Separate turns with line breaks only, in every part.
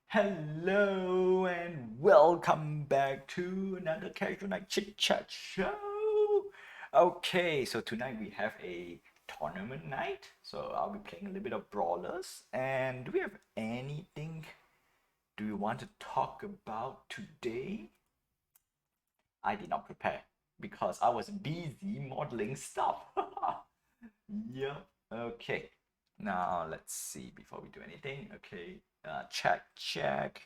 Hello and welcome back to another Casual Night Chit Chat show. Okay, so tonight we have a tournament night. So I'll be playing a little bit of brawlers. And do we have anything do you want to talk about today? I did not prepare because I was busy modeling stuff. Yep. Okay. Now let's see before we do anything. Okay. Check.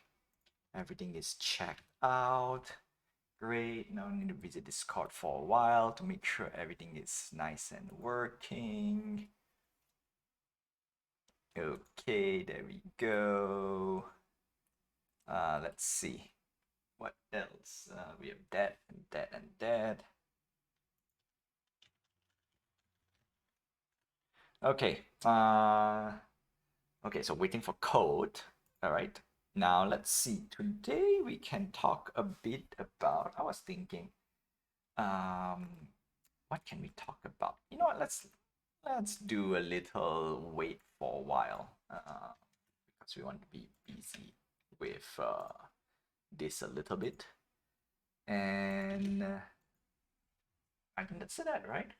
Everything is checked out. Great. Now I need to visit Discord for a while to make sure everything is nice and working. Okay, there we go. Let's see. What else? We have that and that and that. Okay. Okay, so waiting for code. All right. Now let's see. Today we can talk a bit about. I was thinking, um, what can we talk about? You know what? Let's do a little wait for a while. Because we want to be busy with this a little bit, and I think that's that, right?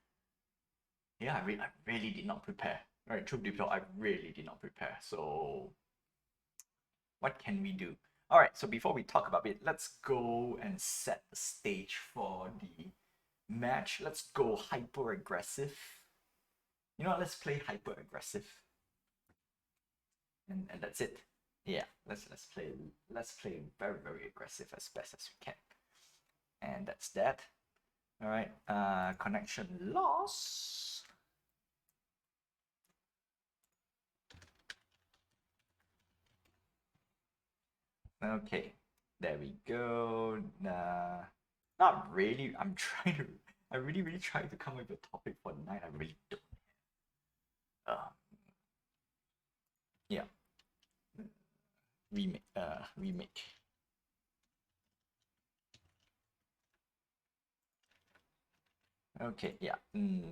Yeah, I really did not prepare. Right, truth be told, I really did not prepare. So what can we do? All right, so before we talk about it, let's go and set the stage for the match. Let's go hyper aggressive. You know what? Let's play hyper aggressive, and that's it. Yeah, let's play very aggressive as best as we can, and that's that. All right. Connection loss. Okay, there we go. Not really. I'm trying to. I really trying to come up with a topic for the night. I really don't. Um, yeah, remake. Remake. Okay, yeah.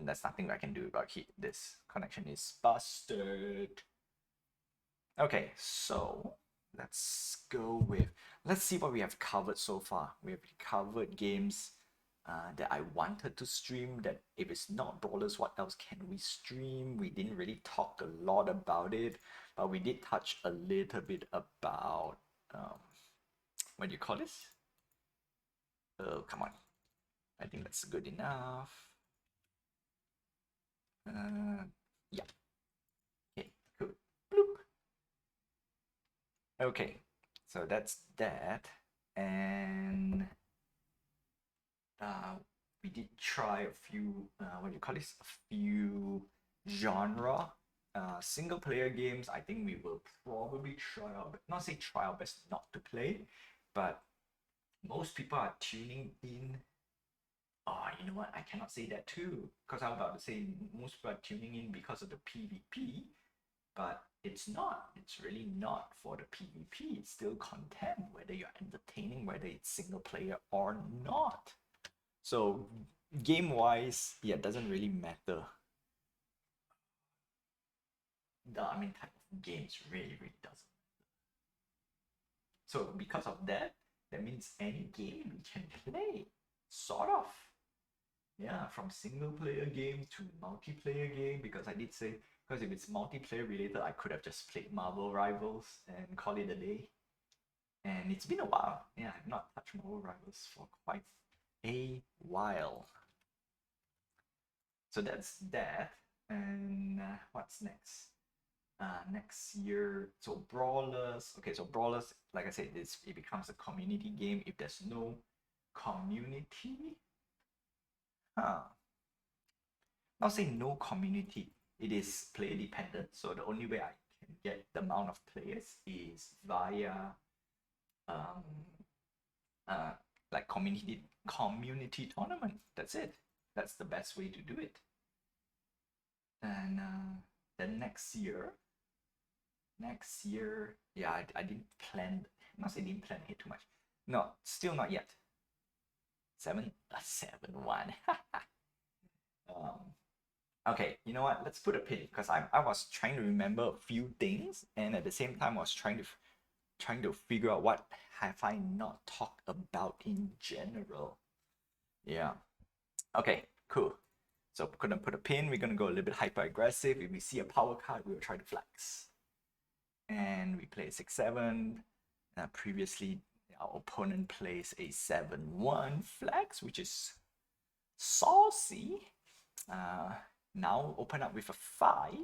That's nothing I can do about it. This connection is busted. Okay, so let's see what we have covered so far. We have covered games that I wanted to stream. That if it's not brawlers, what else can we stream? We didn't really talk a lot about it, but we did touch a little bit about what do you call this? Oh, come on. I think that's good enough. Uh, yeah. Okay, cool. Bloop. Okay, so that's that. And uh, we did try a few, what do you call this? A few genre single player games. I think we will probably try our, not say try our best not to play, but most people are tuning in. Oh, you know what? I cannot say that too, because I'm about to say most people are tuning in because of the PvP, but it's not. It's really not for the PvP. It's still content, whether you're entertaining, whether it's single player or not. So game wise, yeah, it doesn't really matter. Type of games really doesn't. So because of that, that means any game we can play, sort of. Yeah, from single player game to multiplayer game. Because I did say, because if it's multiplayer related, I could have just played Marvel Rivals and call it a day. And it's been a while. Yeah, I've not touched Marvel Rivals for quite a while. So that's that. And what's next? Next year, so Brawlers. Okay, so Brawlers, like I said, it becomes a community game. If there's no community, huh? Not saying no community. It is player dependent. So the only way I can get the amount of players is via um uh like community tournament. That's it. That's the best way to do it. And then next year, yeah, I didn't plan. Not say didn't plan it too much. No, still not yet. 7-1. um, okay, you know what? Let's put a pin because I was trying to remember a few things, and at the same time, I was trying to Trying to figure out what have I not talked about in general. Yeah. Okay, cool. So we're gonna put a pin. We're gonna go a little bit hyper aggressive. If we see a power card, we'll try to flex. And we play 6-7. Previously, our opponent plays a 7-1 flex, which is saucy. Now open up with a 5.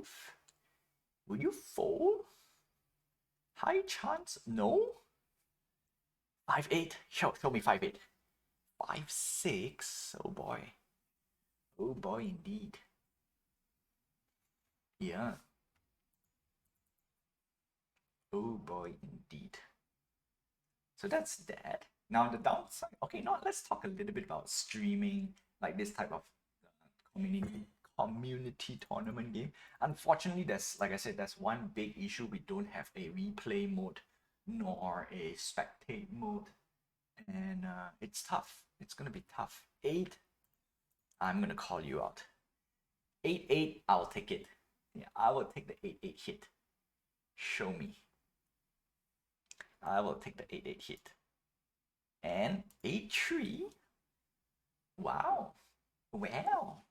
Will you fold? High chance? No. 5-8. Show me 5-8. 5-6. Oh boy. Oh boy, indeed. Yeah. Oh boy, indeed. So that's that. Now the downside. Okay, now let's talk a little bit about streaming, like this type of community tournament game. Unfortunately, there's, like I said, there's one big issue. We don't have a replay mode nor a spectate mode, and it's tough. It's gonna be tough. 8, I'm gonna call you out. 8-8, I'll take it. Yeah, I will take the 8-8 hit. Show me. I will take the 8-8 hit. And 8-3. Wow. Well,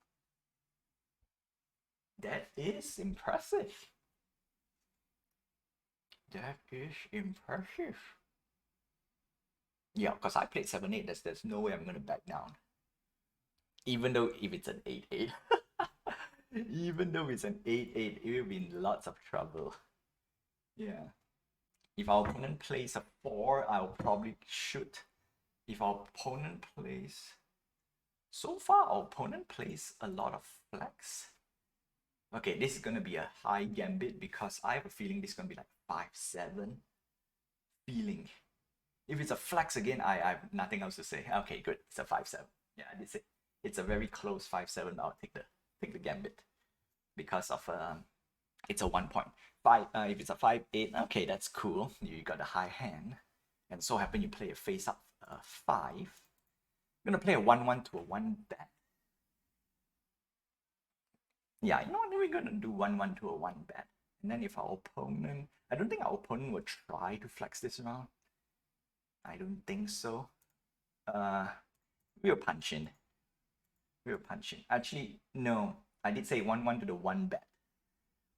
that is impressive. That is impressive. Yeah, because I played 7-8. There's no way I'm gonna back down. Even though if it's an 8-8. Even though it's an 8-8, it will be in lots of trouble. Yeah. If our opponent plays a 4, I'll probably shoot. If our opponent plays... So far, our opponent plays a lot of flex. Okay, this is going to be a high gambit because I have a feeling this is going to be like 5-7. Feeling. If it's a flex again, I have nothing else to say. Okay, good. It's a 5-7. Yeah, that's it. It's a very close 5-7. I'll take the gambit because of it's a 1 point. If it's a 5-8, okay, that's cool. You got a high hand, and so happen you play a face up 5. I'm gonna play a 1-1 to a 1 bet. Yeah, you know what? We're gonna do 1-1 to a 1 bet, and then if our opponent, I don't think our opponent will try to flex this round. I don't think so. We'll punch in. We'll punch in. Actually, no. I did say 1-1 to the 1 bet.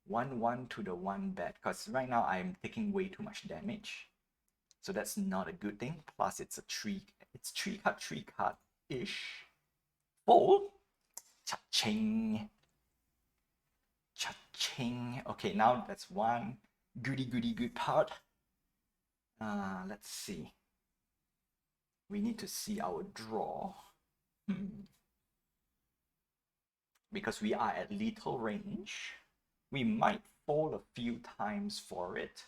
1-1 to the 1 bet, because right now I'm taking way too much damage. So that's not a good thing. Plus it's a 3 card ish. Fold. Cha-ching. Cha-ching. Okay, now that's one good part. Let's see. We need to see our draw. Because we are at lethal range, we might fold a few times for it.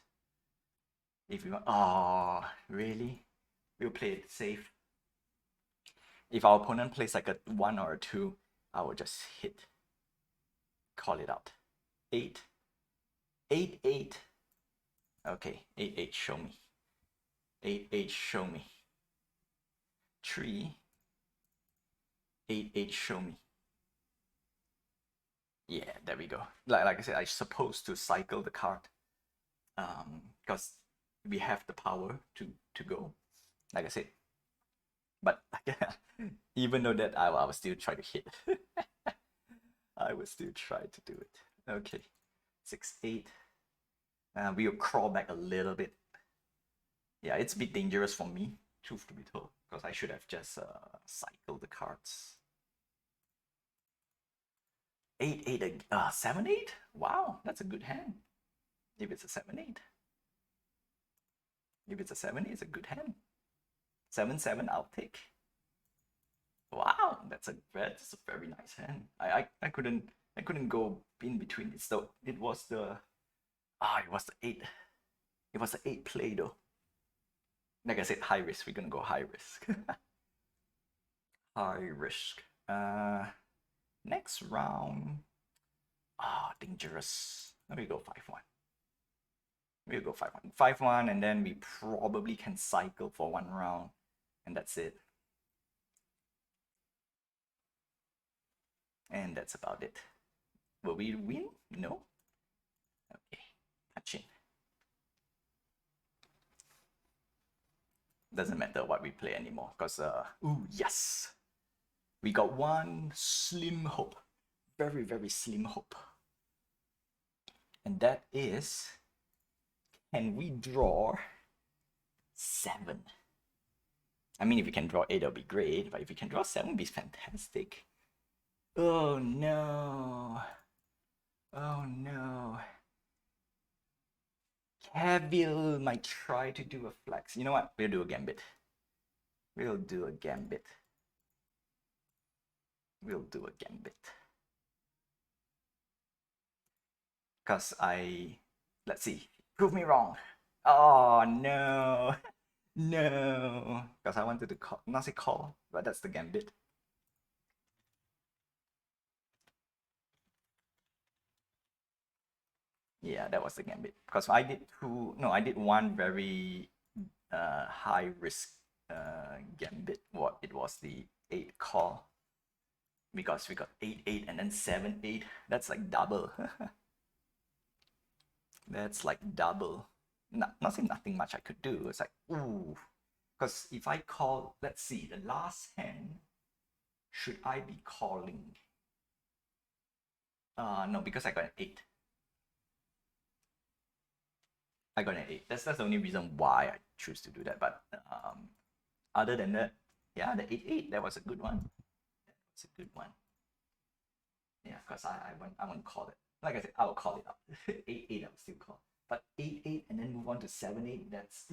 If we want, oh, really? We'll play it safe. If our opponent plays like a 1 or a 2, I will just hit. Call it out. 8. 8-8. Okay, 8-8, show me. 8-8, show me. 3. 8-8, show me. Yeah, there we go. Like I said, I'm supposed to cycle the card. Because we have the power to go. Like I said. But even though that, I will still try to hit. I will still try to do it. Okay. 6-8. We'll crawl back a little bit. Yeah, it's a bit dangerous for me, truth to be told, because I should have just cycled the cards. 8-8, 7-8? Wow, that's a good hand. If it's a 7-8. If it's a 7-8, it's a good hand. 7-7, I'll take. Wow, that's a very nice hand. I couldn't go in between it. So it was the 8. It was the 8 play though. Like I said, high risk. We're gonna go high risk. High risk. Next round. Dangerous. Let me go 5-1. We'll go 5-1. 5-1, and then we probably can cycle for 1 round, and that's it. And that's about it. Will we win? No? Okay. Touching. doesn't matter what we play anymore. Because, ooh, yes. We got one slim hope. Very, very slim hope. And that is, can we draw 7? I mean, if we can draw 8, that'll be great. But if we can draw 7, it'd be fantastic. Oh no. Oh no. Cavill might try to do a flex. You know what? We'll do a gambit. We'll do a gambit. We'll do a gambit. Because let's see. Prove me wrong. Oh no. No. Because I wanted to call, not say call, but that's the gambit. Yeah, that was the gambit. Because I did I did one very high risk gambit. What it was the 8 call. Because we got 8-8 and then 7-8. That's like double. That's like double. Not saying nothing much I could do. It's like, ooh. Because if I call, let's see, the last hand, should I be calling? No, because I got an 8. I got an 8. That's the only reason why I choose to do that. But other than that, yeah, the 8-8, that was a good one. It's a good one. Yeah, because I won't call it. Like I said, I'll call it up. 8-8, I will still call. But 8-8 and then move on to 7-8, that's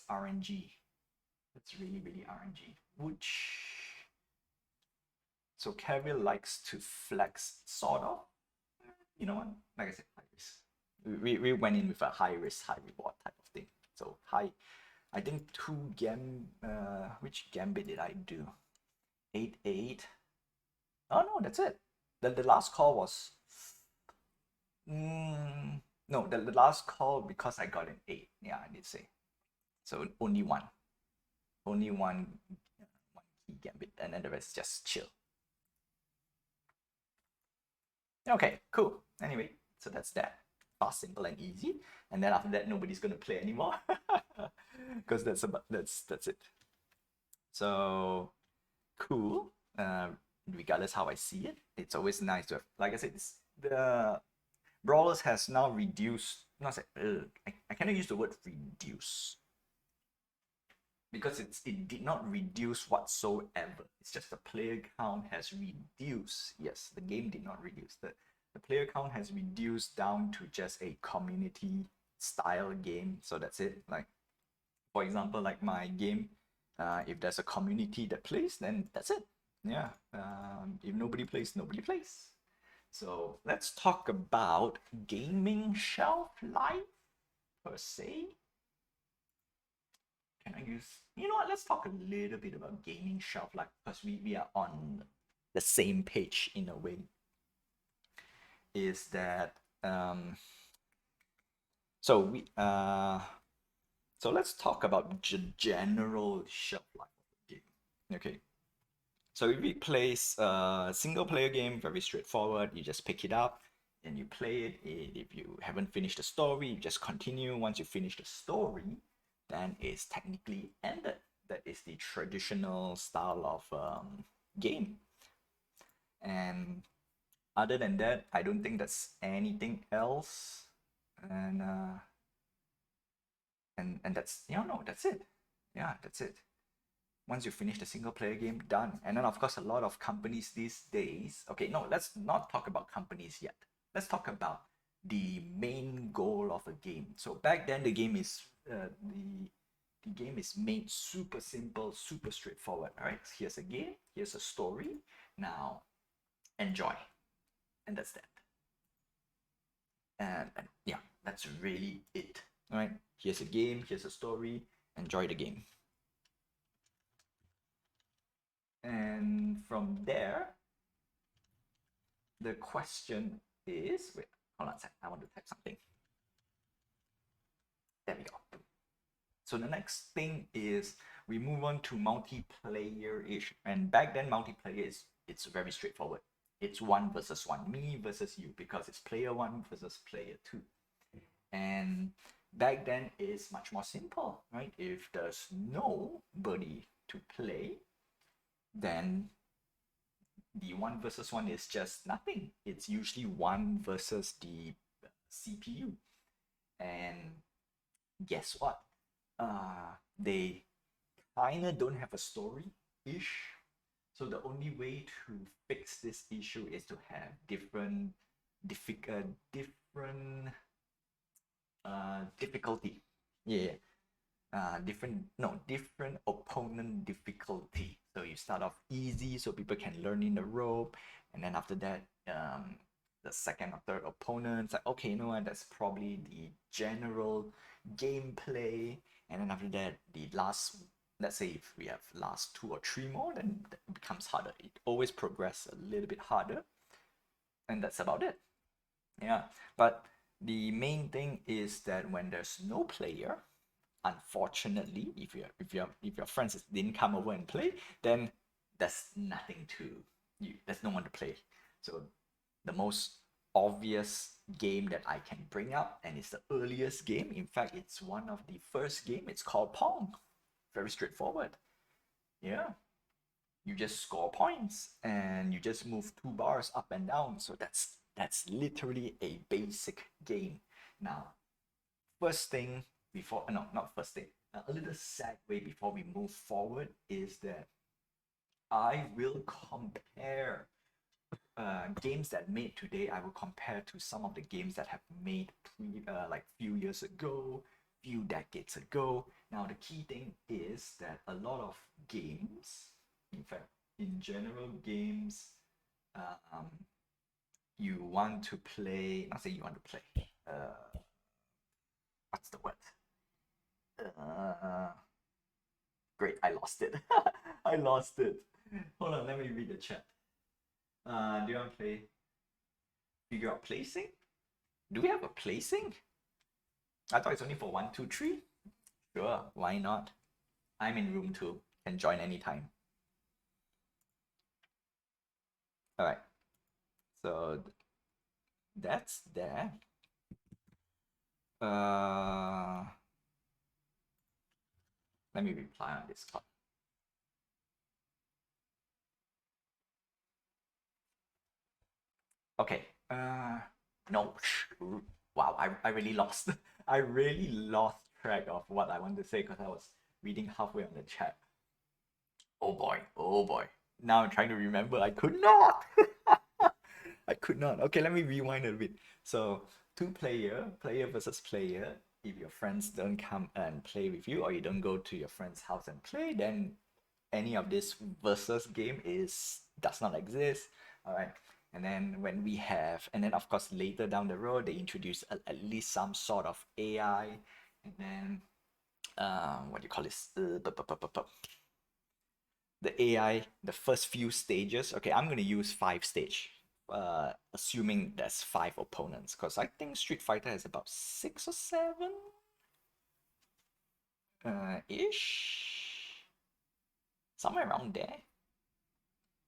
RNG. That's really, really RNG. Which, so Cavill likes to flex, sort of. You know what? Like I said, high risk. We went in with a high risk, high reward type of thing. So I think which gambit did I do? 8-8. Oh no, that's it. The last call was no, the last call because I got an 8. Yeah, I did say. So only one. Only one key gambit, and then the rest just chill. Okay, cool. Anyway, so that's that. Fast, simple, and easy. And then after that, nobody's gonna play anymore. Because that's it. So cool. Regardless how I see it, it's always nice to have, like I said, the Brawlers has now reduced, not say, I cannot use the word reduce because it did not reduce whatsoever. It's just the player count has reduced. Yes, the game did not reduce. The player count has reduced down to just a community style game. So that's it. Like, for example, like my game, if there's a community that plays, then that's it. Yeah. If nobody plays, nobody plays. So let's talk about gaming shelf life per se. Can I use, you know what, let's talk a little bit about gaming shelf life because we are on the same page in a way. Is that so let's talk about general shelf life of the game. Okay. So if we play a single player game, very straightforward, you just pick it up and you play it. If you haven't finished the story, you just continue. Once you finish the story, then it's technically ended. That is the traditional style of game. And other than that, I don't think there's anything else. And that's, no, that's it. Yeah, that's it. Once you finish the single player game, done. And then of course a lot of companies these days, okay, no, let's not talk about companies yet. Let's talk about the main goal of a game. So back then the game is the game is made super simple, super straightforward. All right, here's a game, here's a story. Now enjoy. And that's that. And yeah, that's really it. All right, here's a game, here's a story, enjoy the game. And from there, the question is, wait, hold on a sec, I want to type something. There we go. So the next thing is we move on to multiplayer-ish. And back then, multiplayer it's very straightforward. It's 1 versus 1, me versus you, because it's player 1 versus player 2. And Back then it's much more simple, right? If there's nobody to play, then the one versus one is just nothing. It's usually one versus the CPU. And guess what? They kinda don't have a story ish. So the only way to fix this issue is to have different difficulty. Yeah, different opponent difficulty. So you start off easy so people can learn in the rope, and then after that, the second or third opponent's like, okay, you know what, that's probably the general gameplay, and then after that, the last, let's say if we have last two or three more, then it becomes harder. It always progress a little bit harder, and that's about it. Yeah, but the main thing is that when there's no player, unfortunately, if your friends didn't come over and play, then there's nothing to you. There's no one to play. So the most obvious game that I can bring up, and it's the earliest game. In fact, it's one of the first game. It's called Pong. Very straightforward. Yeah, you just score points and you just move two bars up and down. So that's literally a basic game. Now, first thing before, no, not first thing, a little segue before we move forward is that I will compare games that made today. I will compare to some of the games that have made like few years ago, few decades ago. Now the key thing is that a lot of games, in fact, in general games, um, you want to play. Not say you want to play. What's the word? Uh, Great, I lost it. I lost it. Hold on, let me read the chat. Do you want to play figure out placing? Do we have a placing? I thought it's only for one, two, three. Sure, why not? I'm in room two. Can join anytime. All right. So that's there. Uh, Let me reply on Discord. Okay. No. Wow, I really lost. I really lost track of what I want to say because I was reading halfway on the chat. Oh boy, oh boy. Now I'm trying to remember. I could not. I could not. Okay, let me rewind a bit. So, player versus player. If your friends don't come and play with you, or you don't go to your friend's house and play, then any of this versus game does not exist. All right. And then when we have, and then of course later down the road they introduce at least some sort of AI, and then what do you call this? The AI, the first few stages. Okay, I'm gonna use 5 stage, assuming there's 5 opponents, because I think Street Fighter has about 6 or 7, ish, somewhere around there,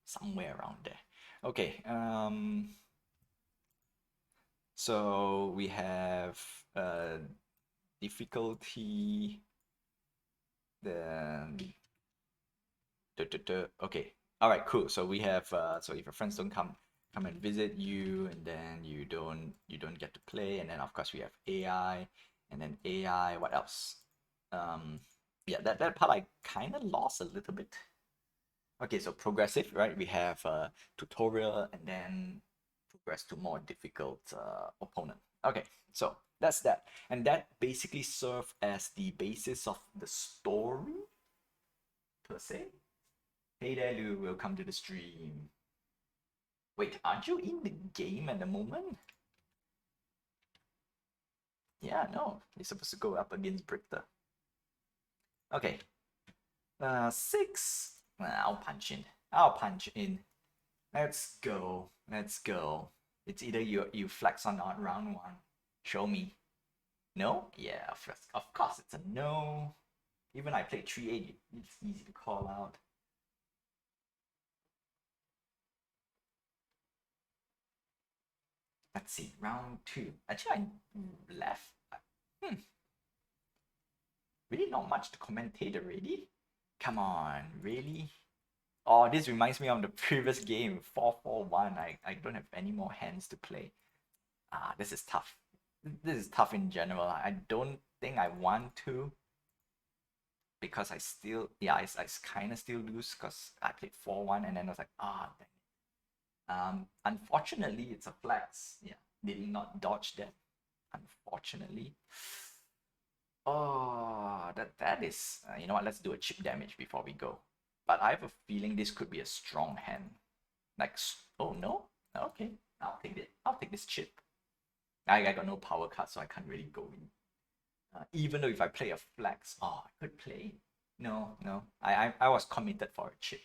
somewhere around there. Okay, so we have difficulty, the okay. All right, cool. So we have so if your friends don't come and visit you, and then you don't get to play, and then of course we have AI, and then AI. What else? Yeah, that part I kind of lost a little bit. Okay, so progressive, right? We have tutorial, and then progress to more difficult opponent. Okay, so that's that, and that basically serve as the basis of the story per se. Hey there, Lou. Welcome to the stream. Wait, aren't you in the game at the moment? Yeah, no. You're supposed to go up against Brichter. Okay. 6. I'll punch in. I'll punch in. Let's go. Let's go. It's either you flex on round 1. Show me. No? Yeah, of course it's a no. Even I played 3-8, it's easy to call out. Let's see, round 2. Actually, I left. Hmm. really not much to commentate already. Come on, really? Oh, this reminds me of the previous game, 4-4-1. I don't have any more hands to play. Ah, this is tough. This is tough in general. I don't think I want to because I still, yeah, I kind of still lose because I played 4-1 and then I was like, ah, dang it. Unfortunately, it's a flex. Yeah, did not dodge that. Unfortunately. Oh, that is, you know what? Let's do a chip damage before we go. But I have a feeling this could be a strong hand. Like, oh no? Okay, I'll take it. I'll take this chip. I got no power card, so I can't really go in. Even though if I play a flex, oh, I could play. No, no. I was committed for a chip.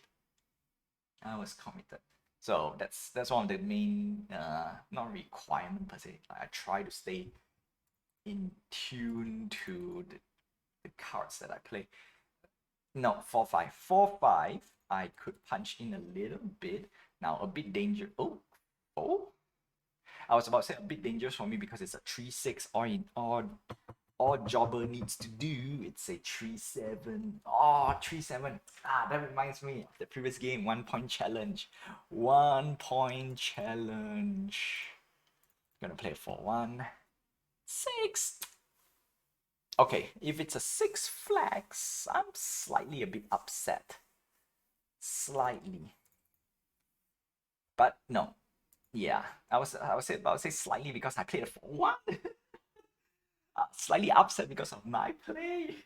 I was committed. So that's one of the main not requirement per se. I try to stay in tune to the cards that I play. No, 4-5. 4-5, I could punch in a little bit. Now a bit dangerous. Oh. I was about to say a bit dangerous for me because it's a 3-6 all jobber needs to do. It's a 3-7. Oh, 3-7. Ah, that reminds me of the previous game, 1 point challenge. 1 point challenge. Gonna play 4-1. 6. Okay, if it's a 6 flags, I'm slightly a bit upset. Slightly. But no. Yeah, I would say slightly because I played a 4-1. Slightly upset because of my play.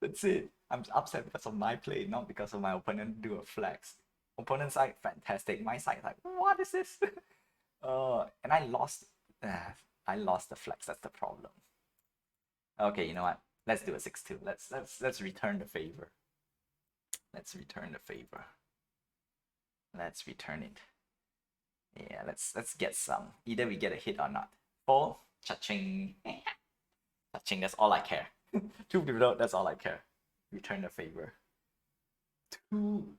That's it. I'm upset because of my play, not because of my opponent do a flex. Opponent side, fantastic. My side, like, what is this? And I lost. I lost the flex. That's the problem. Okay, you know what? Let's do a 6-2. Let's return the favor. Let's return the favor. Let's return it. Yeah, let's get some. Either we get a hit or not. Oh, cha-ching. Cha-ching, that's all I care. Two people, that's all I care. Return the favor. Two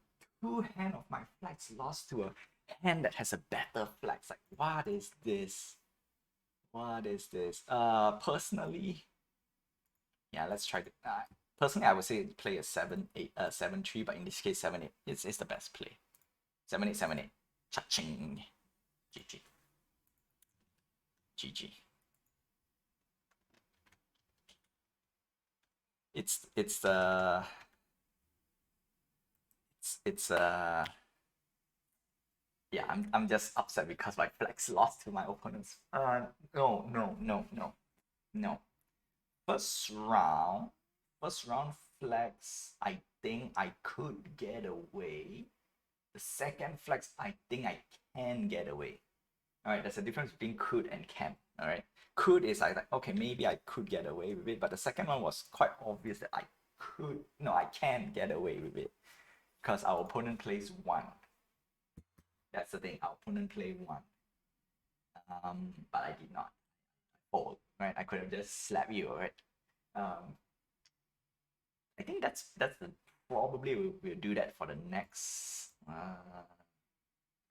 hand of my flags lost to a hand that has a better flags. Like, what is this? What is this? Personally, yeah, let's try to. Personally, I would say play a 7-8, 7-3, but in this case, 7-8 it's the best play. 7-8, 7-8. Cha-ching. GG. GG. It's the it's yeah, I'm just upset because my flex lost to my opponents. No. First round flex, I think I could get away. The second flex, I think I can get away. All right, there's a difference between could and can. All right, could is like okay, maybe I could get away with it, but the second one was quite obvious that I can get away with it because our opponent plays 1. That's the thing, our opponent played 1. But I did not fold. Right, I could have just slapped you. Right. I think that's the probably we'll do that for the next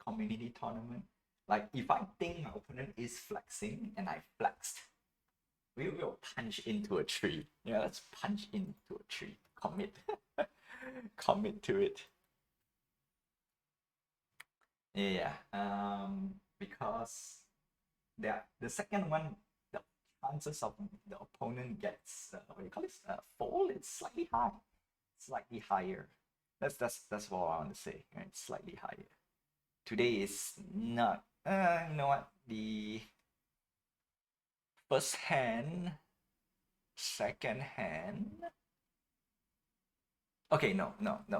community tournament. Like if I think my opponent is flexing and I flexed, we will punch into a tree. Yeah, let's punch into a tree. Commit. Commit to it. Yeah. Because the second one, the chances of the opponent gets what do you call this? Fold. It's slightly high. Slightly higher. That's what I want to say. Right? Slightly higher. Today is not. You know what? The first hand, second hand. Okay, no.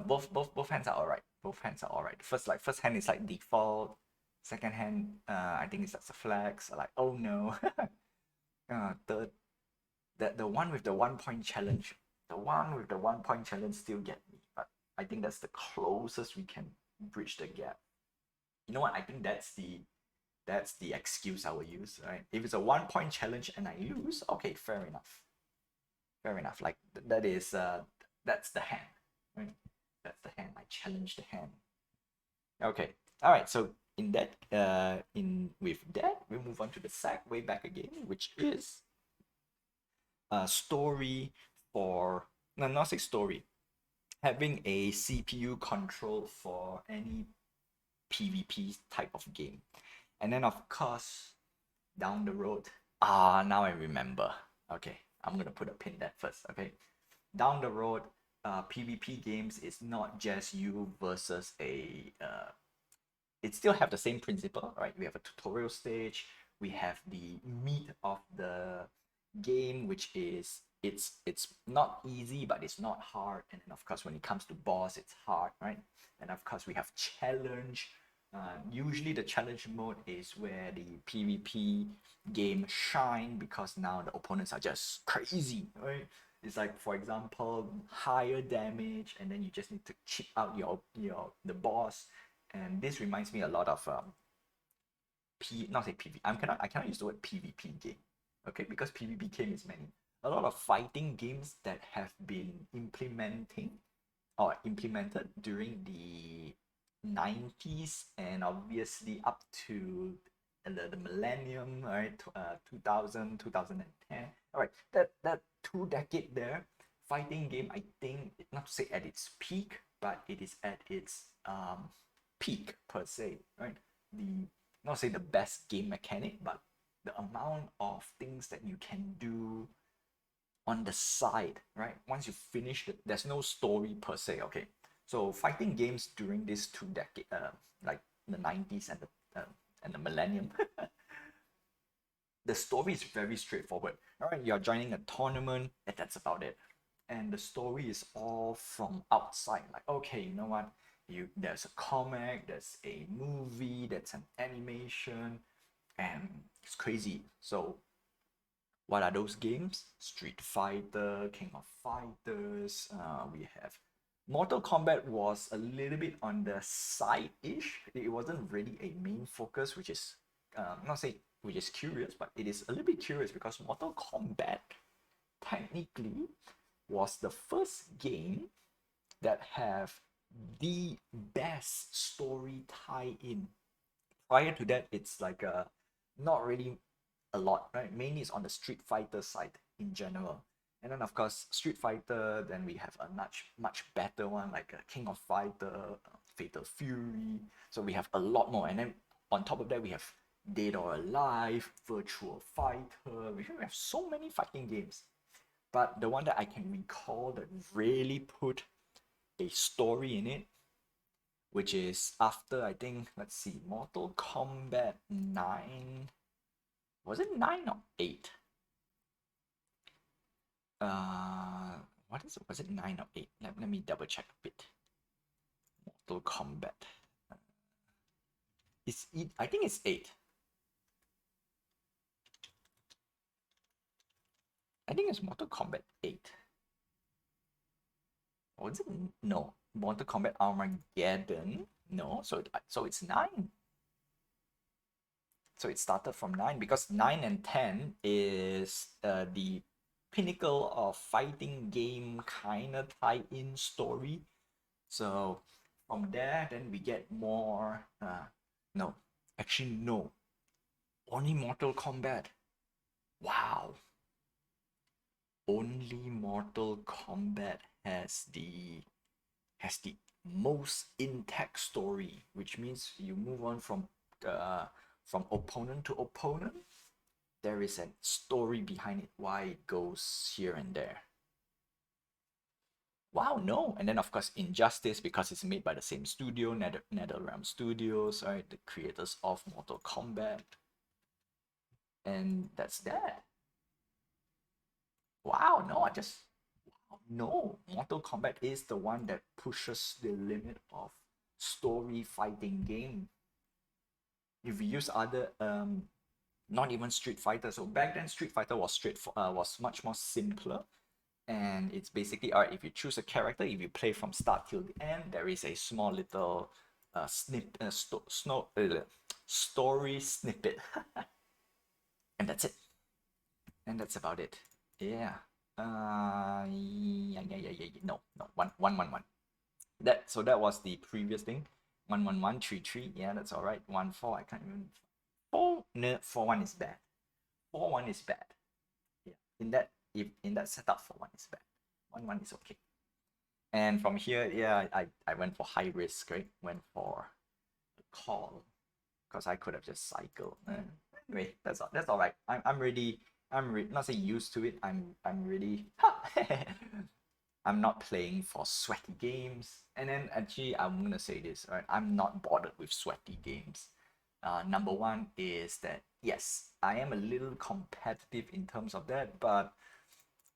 Both hands are alright. Both hands are alright. First hand is like default. Second hand, I think it's just a flex. Like, oh no. Third, the one with the 1 point challenge. The one with the 1 point challenge still get me, but I think that's the closest we can bridge the gap. You know what? I think that's the excuse I will use, right? If it's a 1 point challenge and I lose, okay, fair enough. Fair enough. Like that is that's the hand, right? That's the hand. I challenge the hand. Okay. All right. So in with that, we move on to the sack way back again, which is story for, no, not say story, having a CPU control for any PvP type of game. And then of course, down the road, now I remember. Okay, I'm gonna put a pin there first. Okay, down the road, PvP games is not just you versus a it still have the same principle, right? We have a tutorial stage, we have the meat of the game, which is it's not easy, but it's not hard. And then of course, when it comes to boss, it's hard, right? And of course, we have challenge. Usually, the challenge mode is where the PvP game shine because now the opponents are just crazy, right? It's like, for example, higher damage, and then you just need to chip out your the boss. And this reminds me a lot of not say PV. I cannot use the word PvP game, okay? Because PvP game is many. A lot of fighting games that have been implemented during the 90s and obviously up to the millennium, right? 2000, 2010. All right, that 2 decade there, fighting game, I think, not to say at its peak, but it is at its peak per se, right? The not say the best game mechanic, but the amount of things that you can do on the side, right? Once you finish it, there's no story per se. Okay, so fighting games during this 2 decade, like the 90s and the millennium, the story is very straightforward. All right, you're joining a tournament, and that's about it. And the story is all from outside. Like, okay, you know what? There's a comic, there's a movie, there's an animation, and it's crazy. So what are those games? Street Fighter, King of Fighters. We have Mortal Kombat was a little bit on the side-ish. It wasn't really a main focus, which is not say which is curious, but it is a little bit curious because Mortal Kombat technically was the first game that have the best story tie-in. Prior to that, it's like not really a lot, right? Mainly it's on the Street Fighter side in general. And then of course Street Fighter, then we have a much better one like King of Fighter, Fatal Fury. So we have a lot more. And then on top of that, we have Dead or Alive, Virtual Fighter. We have so many fighting games. But the one that I can recall that really put a story in it, which is after, I think, let's see, Mortal Kombat 9. Was it 9 or 8? What is it? Was it 9 or 8? Let me double check a bit. Mortal Kombat. I think it's 8. I think it's Mortal Kombat 8. Or is it? No. Mortal Kombat Armageddon? No. So it's 9. So it started from 9 because 9 and 10 is the pinnacle of fighting game kind of tie-in story. So from there, then we get more. No, actually no. Only Mortal Kombat. Wow. Only Mortal Kombat has the most intact story, which means you move on from opponent to opponent. There is a story behind it, why it goes here and there. Wow, no. And then of course Injustice, because it's made by the same studio, NetherRealm Studios, right? The creators of Mortal Kombat. And that's that. Wow, no, no. Mortal Kombat is the one that pushes the limit of story fighting game. If we use other not even Street Fighter. So back then Street Fighter was much more simpler. And it's basically, all right, if you choose a character, if you play from start till the end, there is a small little story snippet. And that's it. And that's about it. Yeah. Yeah. No. One. That was the previous thing. 11133. Yeah, that's all right. 1-4. I can't even. 4. No, 4-1 is bad. 4-1 is bad. Yeah. In that if in that setup, 4-1 is bad. 1-1 is okay. And from here, yeah, I went for high risk, right? Went for a call because I could have just cycled. Anyway, that's all right. I'm not saying used to it. I'm really I'm not playing for sweaty games. And then actually, I'm gonna say this, right? I'm not bothered with sweaty games. Number one is that yes, I am a little competitive in terms of that, but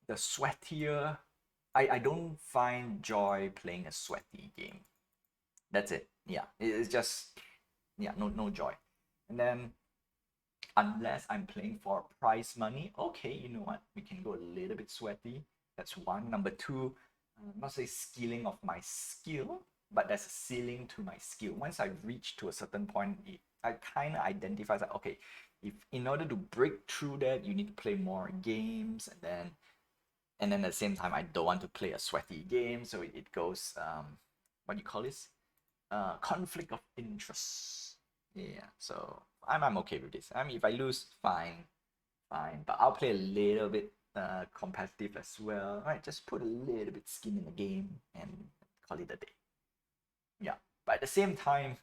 the sweatier, I don't find joy playing a sweaty game. That's it. Yeah, it's just yeah, no joy. And then unless I'm playing for prize money, okay, you know what? We can go a little bit sweaty. That's one. Number two, not say skilling of my skill, but there's a ceiling to my skill. Once I reach to a certain point, I kind of identify that okay, if in order to break through that, you need to play more games, and then at the same time, I don't want to play a sweaty game, so it goes what do you call this? Conflict of interest. Yeah, so I'm okay with this. I mean, if I lose, fine, fine. But I'll play a little bit competitive as well. Right, just put a little bit skin in the game and call it a day. Yeah, but at the same time,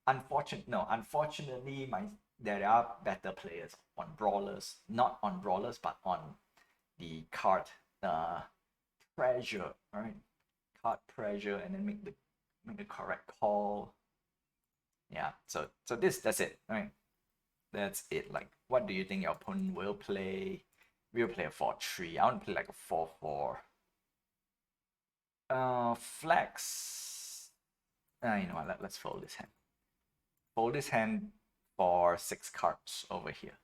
unfortunately, there are better players on brawlers, not on brawlers, but on the card uh pressure, right? Card pressure, and then make the correct call. Yeah, so that's it, right? That's it. Like, what do you think your opponent will play? We'll play a 4-3. I want to play like a 4-4. Flex. You know what? Let's fold this hand. Fold this hand for 6 cards over here.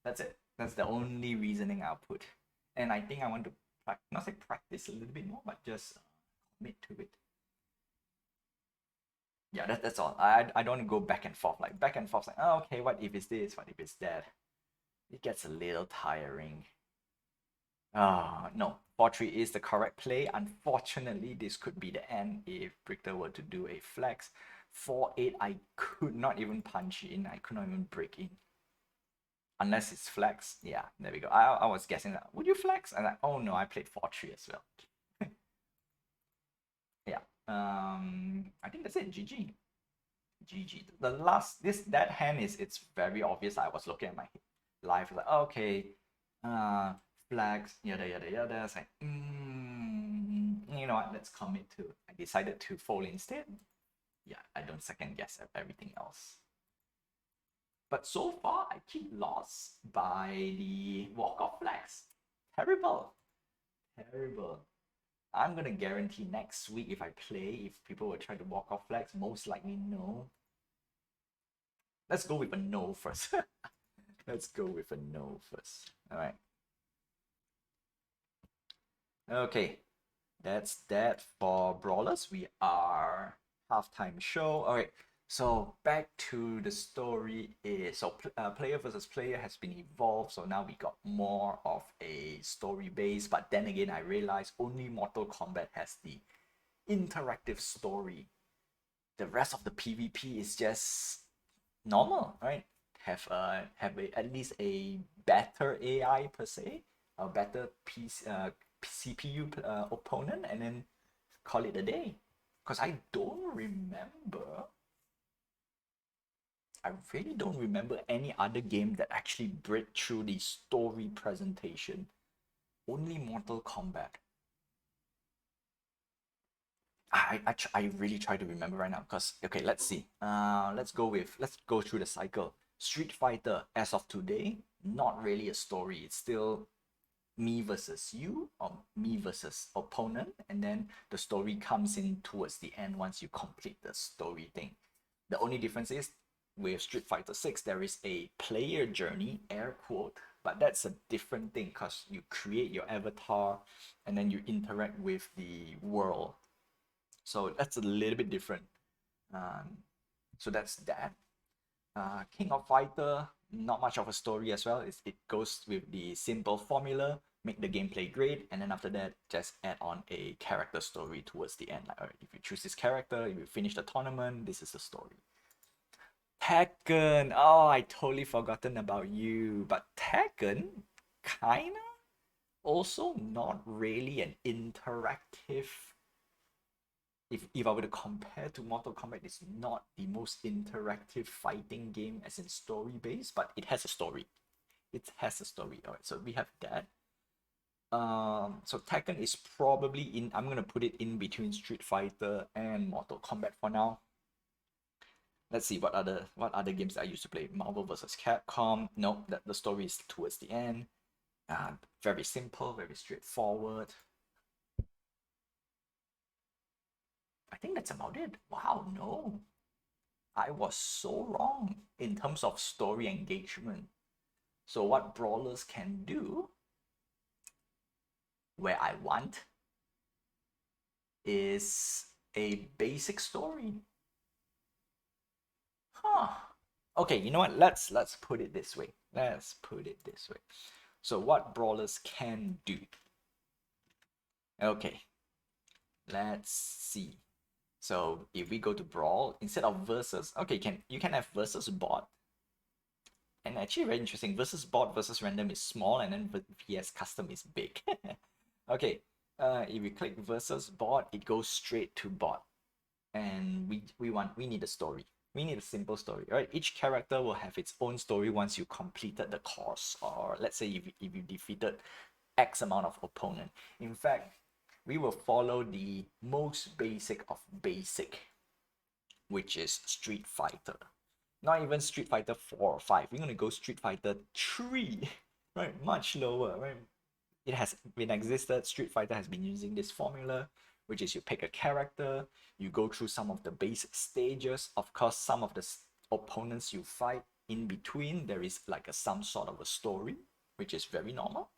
That's it. That's the only reasoning I'll put. And I think I want to not say practice a little bit more, but just commit to it. Yeah, that's all. I don't want to go back and forth. Like back and forth, like, oh, okay, what if it's this? What if it's that? It gets a little tiring. No, 4-3 is the correct play. Unfortunately, this could be the end if Brichter were to do a flex. 4-8, I could not even punch in. I could not even break in. Unless it's flex. Yeah, there we go. I was guessing that. Would you flex? And like, oh no, I played 4-3 as well. Yeah. I think that's it. GG. GG. The last that hand it's very obvious. I was looking at my live like okay, flags yada yada yada. It's like you know what? Let's commit to. I decided to fold instead. Yeah, I don't second guess everything else. But so far, I keep lost by the walk of flags. Terrible, terrible. I'm gonna guarantee next week if I play, if people will try to walk off flags, most likely no. Let's go with a no first. Let's go with a no first. All right. Okay, that's that for brawlers. We are halftime show. All right. So back to the story is player versus player has been evolved. So now we got more of a story base. But then again, I realized only Mortal Kombat has the interactive story. The rest of the PvP is just normal, right? At least a better AI per se, a better CPU opponent, and then call it a day. Because I really don't remember any other game that actually break through the story presentation. Only Mortal Kombat. I really try to remember right now because okay, let's see. Let's go through the cycle. Street Fighter as of today, not really a story. It's still me versus you or me versus opponent, and then the story comes in towards the end once you complete the story thing. The only difference is with Street Fighter 6 there is a player journey, air quote, but that's a different thing because you create your avatar and then you interact with the world, so that's a little bit different. So that's that. King of Fighter, not much of a story as well. It goes with the simple formula, make the gameplay great, and then after that, just add on a character story towards the end. Like, all right, if you choose this character, if you finish the tournament, this is the story. Tekken, oh, I totally forgotten about you. But Tekken, kinda also not really an interactive. If I were to compare to Mortal Kombat, it's not the most interactive fighting game as in story based, but it has a story. It has a story. All right, so we have that. So Tekken is probably in. I'm gonna put it in between Street Fighter and Mortal Kombat for now. Let's see what other games I used to play. Marvel vs. Capcom. No, that the story is towards the end. Very simple, very straightforward. I think that's about it. Wow, no, I was so wrong in terms of story engagement. So what brawlers can do, where I want, is a basic story. Huh. Okay, you know what? Let's put it this way. Let's put it this way. So what brawlers can do. Okay, let's see. So if we go to brawl, instead of versus, okay, you can have versus bot. And actually very interesting. Versus bot versus random is small, and then VS custom is big. Okay, if we click versus bot, it goes straight to bot. And we need a story. We need a simple story, right? Each character will have its own story once you completed the course, or let's say if you defeated X amount of opponent. In fact, we will follow the most basic of basic, which is Street Fighter. Not even Street Fighter 4 or 5. We're gonna go Street Fighter 3, right? Much lower, right? It has been existed. Street Fighter has been using this formula, which is you pick a character, you go through some of the basic stages. Of course, some of the opponents you fight in between, there is like some sort of a story, which is very normal.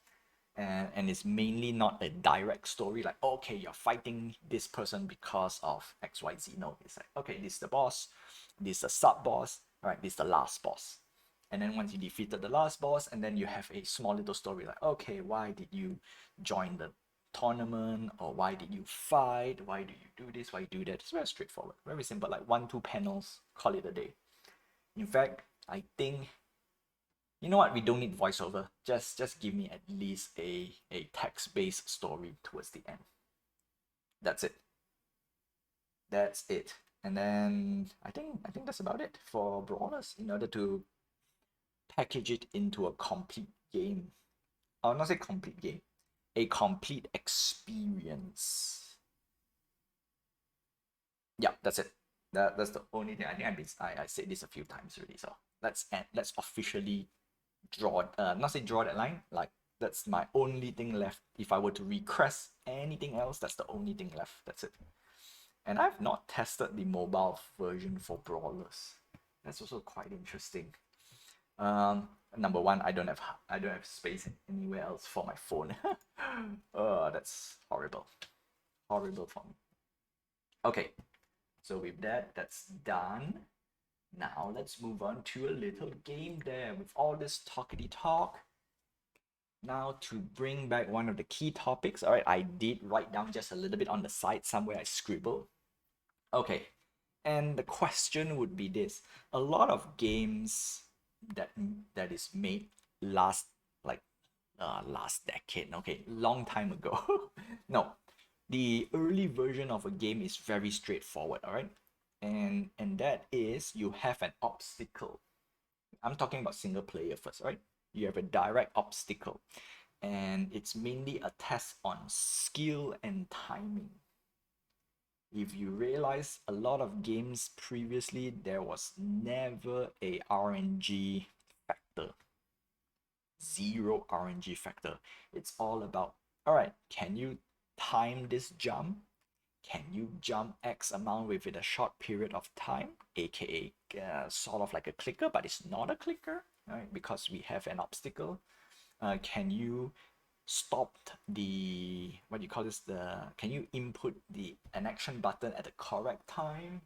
And it's mainly not a direct story like, okay, you're fighting this person because of XYZ. No, it's like, okay, this is the boss, this is the sub boss, right? This is the last boss. And then once you defeated the last boss, and then you have a small little story like, okay, why did you join the tournament, or why did you fight, why do you do this, why you do that. It's very straightforward, very simple, like 1-2 panels, call it a day. In fact, I think, you know what, we don't need voiceover. Just give me at least a text-based story towards the end. That's it. That's it. And then I think that's about it for brawlers in order to package it into a complete game. I'll not say complete game, a complete experience. Yeah, that's it. That's the only thing. I think I said this a few times already. So let's officially draw, not say draw that line, like that's my only thing left. If I were to request anything else, that's the only thing left. That's it. And I've not tested the mobile version for brawlers. That's also quite interesting. Number one, I don't have space anywhere else for my phone. That's horrible. Horrible for me. Okay, so with that, that's done. Now let's move on to a little game there. With all this talkity talk, now to bring back one of the key topics. All right, I did write down just a little bit on the side somewhere. I scribbled. Okay, and the question would be this: a lot of games that that is made last like last decade. Okay, long time ago. No, the early version of a game is very straightforward. All right, and that is you have an obstacle. I'm talking about single player first, right? You have a direct obstacle, and it's mainly a test on skill and timing. If you realize a lot of games previously, there was never a RNG factor, zero RNG factor. It's all about, all right, can you time this jump? Can you jump X amount within a short period of time, aka sort of like a clicker, but it's not a clicker, right? Because we have an obstacle. Can you stop the, what do you call this? Can you input an action button at the correct time?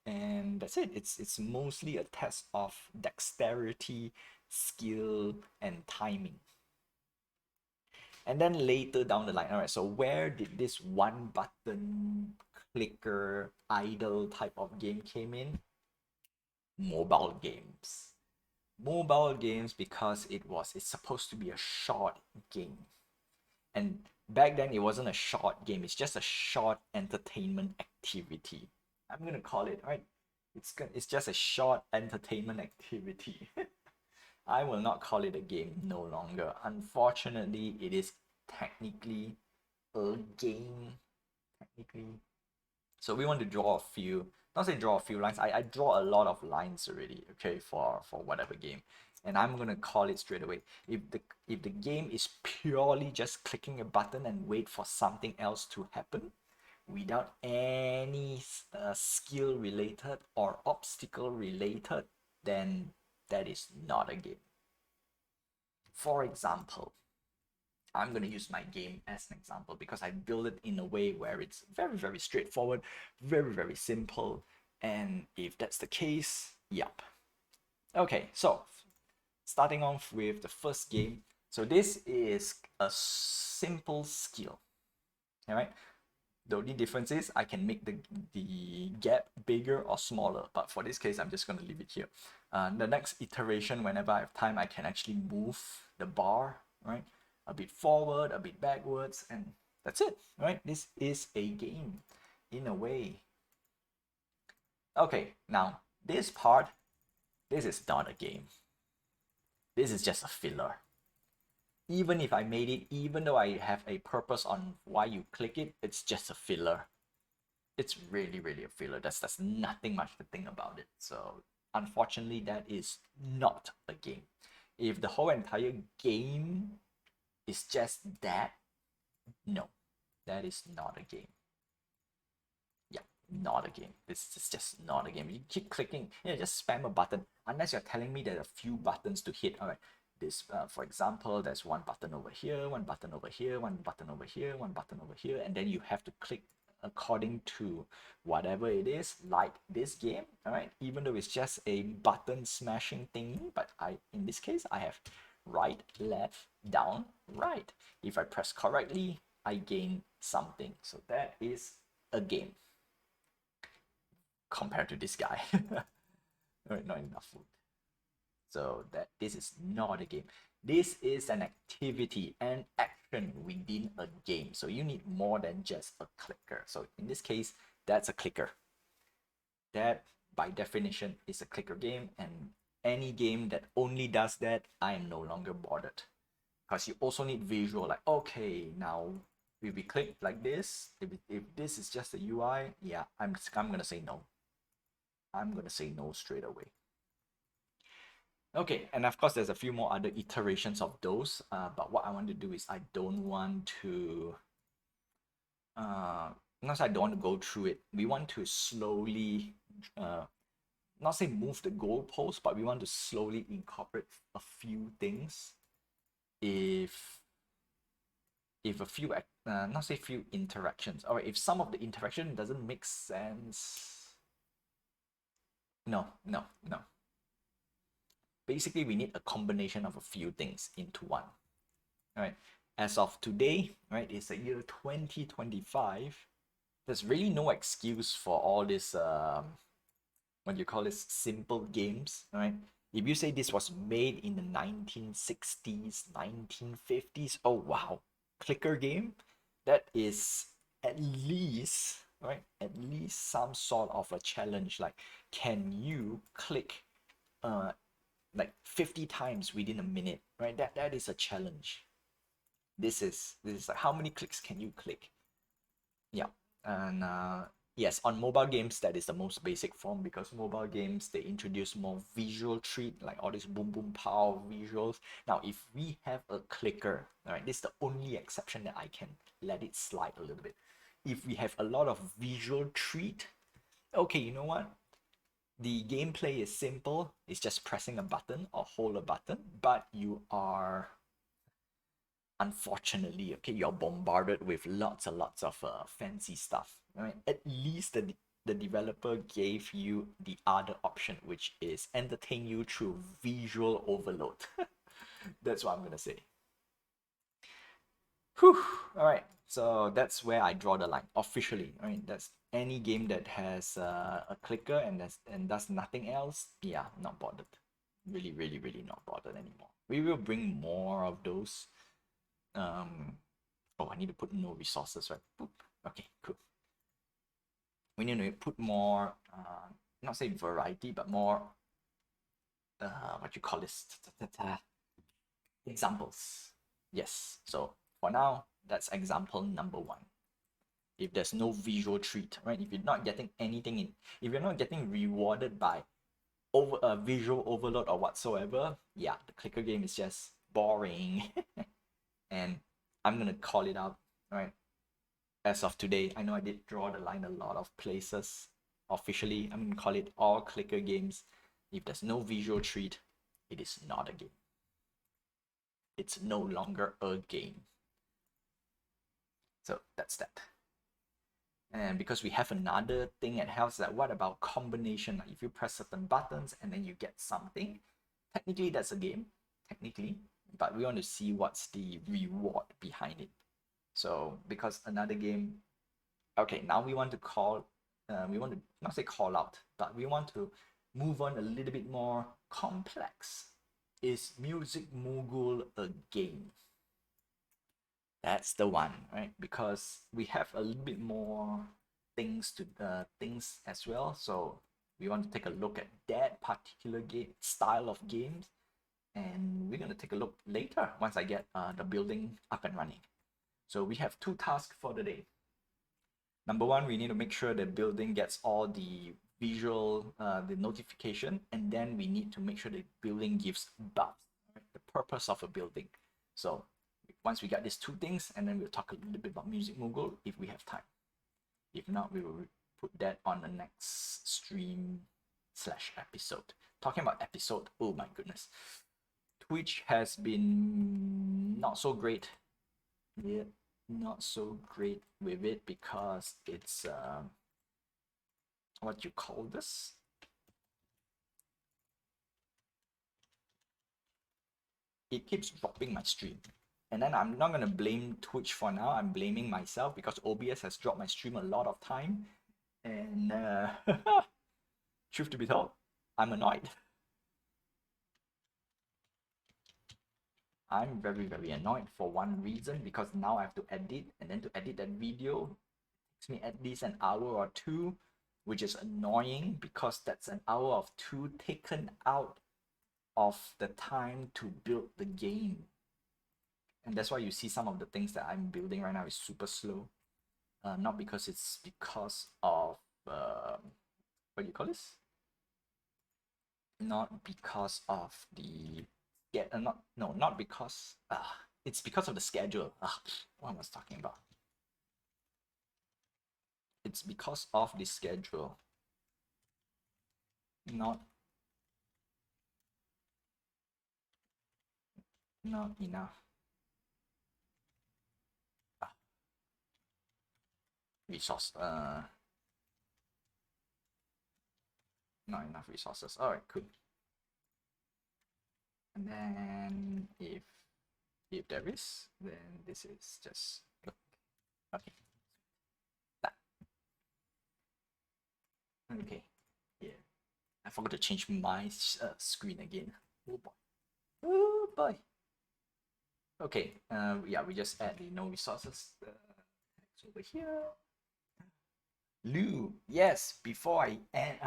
And that's it. It's mostly a test of dexterity, skill, and timing. And then later down the line, all right, so where did this one button clicker idle type of game came in? Mobile games. Mobile games because it's supposed to be a short game. And back then it wasn't a short game, it's just a short entertainment activity. I'm gonna call it, right? It's just a short entertainment activity. I will not call it a game no longer. Unfortunately, it is technically a game. Technically. So we want to draw a few, not say draw a few lines, I draw a lot of lines already, okay, for whatever game. And I'm gonna call it straight away. If the game is purely just clicking a button and wait for something else to happen without any skill related or obstacle related, then that is not a game. For example, I'm going to use my game as an example because I build it in a way where it's very, very straightforward, very, very simple. And if that's the case, yep. Okay, so starting off with the first game. So this is a simple skill. All right. The only difference is I can make the gap bigger or smaller, but for this case, I'm just going to leave it here. The next iteration, whenever I have time, I can actually move the bar, right? A bit forward, a bit backwards, and that's it, right? This is a game in a way. Okay, now this part, this is not a game. This is just a filler. Even if I made it, even though I have a purpose on why you click it, it's just a filler. It's really, really a filler. There's nothing much to think about it. So unfortunately, that is not a game. If the whole entire game is just that, no, that is not a game. Yeah, not a game. This is just not a game. You keep clicking, just spam a button. Unless you're telling me there are a few buttons to hit. All right, this, for example, there's one button over here, one button over here, one button over here, one button over here, and then you have to click according to whatever it is, like this game. All right, even though it's just a button smashing thingy, but in this case I have right, left, down, right. If I press correctly, I gain something. So that is a game compared to this guy. Not enough food. So that this is not a game. This is an activity and action within a game. So you need more than just a clicker. So in this case, that's a clicker. That by definition is a clicker game, and any game that only does that, I am no longer bothered. Because you also need visual, like, okay, now if we click like this, if this is just a UI, yeah, I'm gonna say no. I'm gonna say no straight away. Okay, and of course, there's a few more other iterations of those. But what I want to do is I don't want to. Not say I don't want to go through it. We want to slowly, not say move the goalpost, but we want to slowly incorporate a few things. If a few, not say few interactions, or if some of the interaction doesn't make sense. No, no, no. Basically, we need a combination of a few things into one. All right. As of today, right, it's the year 2025. There's really no excuse for all this, what you call this, simple games, right? If you say this was made in the 1960s, 1950s, oh wow, clicker game, that is at least, right, at least some sort of a challenge. Like, can you click like 50 times within a minute, right? That is a challenge. This is like, how many clicks can you click? Yeah. And yes, on mobile games, that is the most basic form, because mobile games, they introduce more visual treat, like all these boom boom pow visuals. Now if we have a clicker, all right, this is the only exception that I can let it slide a little bit. If we have a lot of visual treat, okay, you know what, the gameplay is simple. It's just pressing a button or hold a button, but you are, unfortunately, okay, you're bombarded with lots and lots of fancy stuff. Right? At least the developer gave you the other option, which is entertain you through visual overload. That's what I'm gonna say. Whew. All right. So that's where I draw the line officially. Right. That's any game that has a clicker and does nothing else. Yeah, not bothered. Really, really, really not bothered anymore. We will bring more of those. Oh, I need to put no resources, right? Boop. Okay, cool. We need to put more, not say variety, but more, what you call this? Examples. Yes. So for now, that's example number one. If there's no visual treat, right? If you're not getting anything in, if you're not getting rewarded by over a visual overload or whatsoever, yeah, the clicker game is just boring. And I'm gonna call it out, right? As of today, I know I did draw the line a lot of places. Officially, I'm gonna call it all clicker games. If there's no visual treat, it is not a game. It's no longer a game. So that's that. And because we have another thing at house, that what about combination? Like if you press certain buttons and then you get something, technically that's a game, technically, but we want to see what's the reward behind it. So because another game, okay, now we want to call, we want to not say call out, but we want to move on a little bit more complex. Is Music Mogul a game? That's the one, right? Because we have a little bit more things as well. So we want to take a look at that particular game style of games, and we're gonna take a look later once I get the building up and running. So we have two tasks for the day. Number one, we need to make sure the building gets all the visual, the notification, and then we need to make sure the building gives buffs, right? The purpose of a building. So once we got these two things, and then we'll talk a little bit about Music Mogul if we have time. If not, we will put that on the next stream slash episode. Talking about episode, oh my goodness. Twitch has been not so great. Yeah, not so great with it because it's what you call this? It keeps dropping my stream. And then I'm not gonna blame Twitch for now. I'm blaming myself because OBS has dropped my stream a lot of time. And truth to be told, I'm annoyed. I'm very, very annoyed for one reason, because now I have to edit, and then to edit that video takes me at least an hour or two, which is annoying because that's an hour of two taken out of the time to build the game. And that's why you see some of the things that I'm building right now is super slow. Not because it's because of what do you call this? Not because of the not because it's because of the schedule. What was I talking about? It's because of the schedule, not enough resource. Not enough resources. All right, cool. And then if there is, then this is just okay. That. Okay. Yeah. I forgot to change my screen again. Oh boy. Oh boy. Okay. Yeah, we just add the no resources text over here. Lou, yes. Before I end,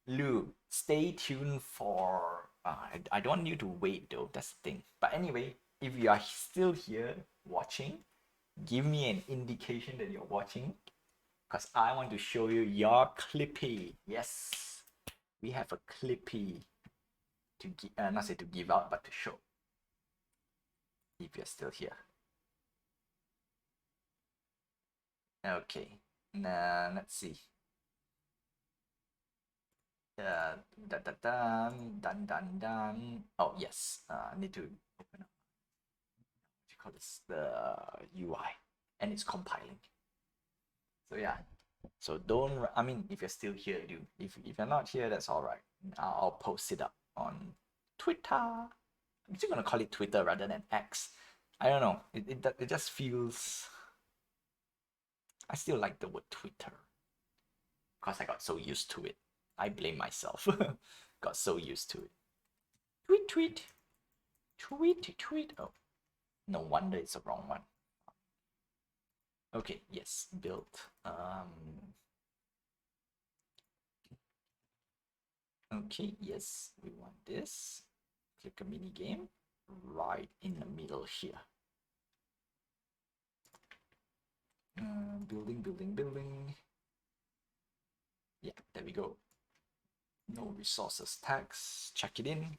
Lou, stay tuned for. I don't want you to wait though. That's the thing. But anyway, if you are still here watching, give me an indication that you're watching, because I want to show you your Clippy. Yes, we have a Clippy to not say to give out, but to show. If you're still here. Okay. Let's see. Dun, dun, dun, dun, dun, dun. Oh yes. I need to open up. What do you call this? The UI, and it's compiling. So yeah. So don't. I mean, if you're still here, dude. If you're not here, that's all right. I'll post it up on Twitter. I'm still gonna call it Twitter rather than X. I don't know. It just feels. I still like the word Twitter because I got so used to it. I blame myself. Got so used to it. Tweet, tweet, tweet, tweet. Oh, no wonder it's the wrong one. Okay, yes, built. Okay, yes, we want this. Click a mini game right in the middle here. Building, building, building. Yeah, there we go. No resources tax. Check it in.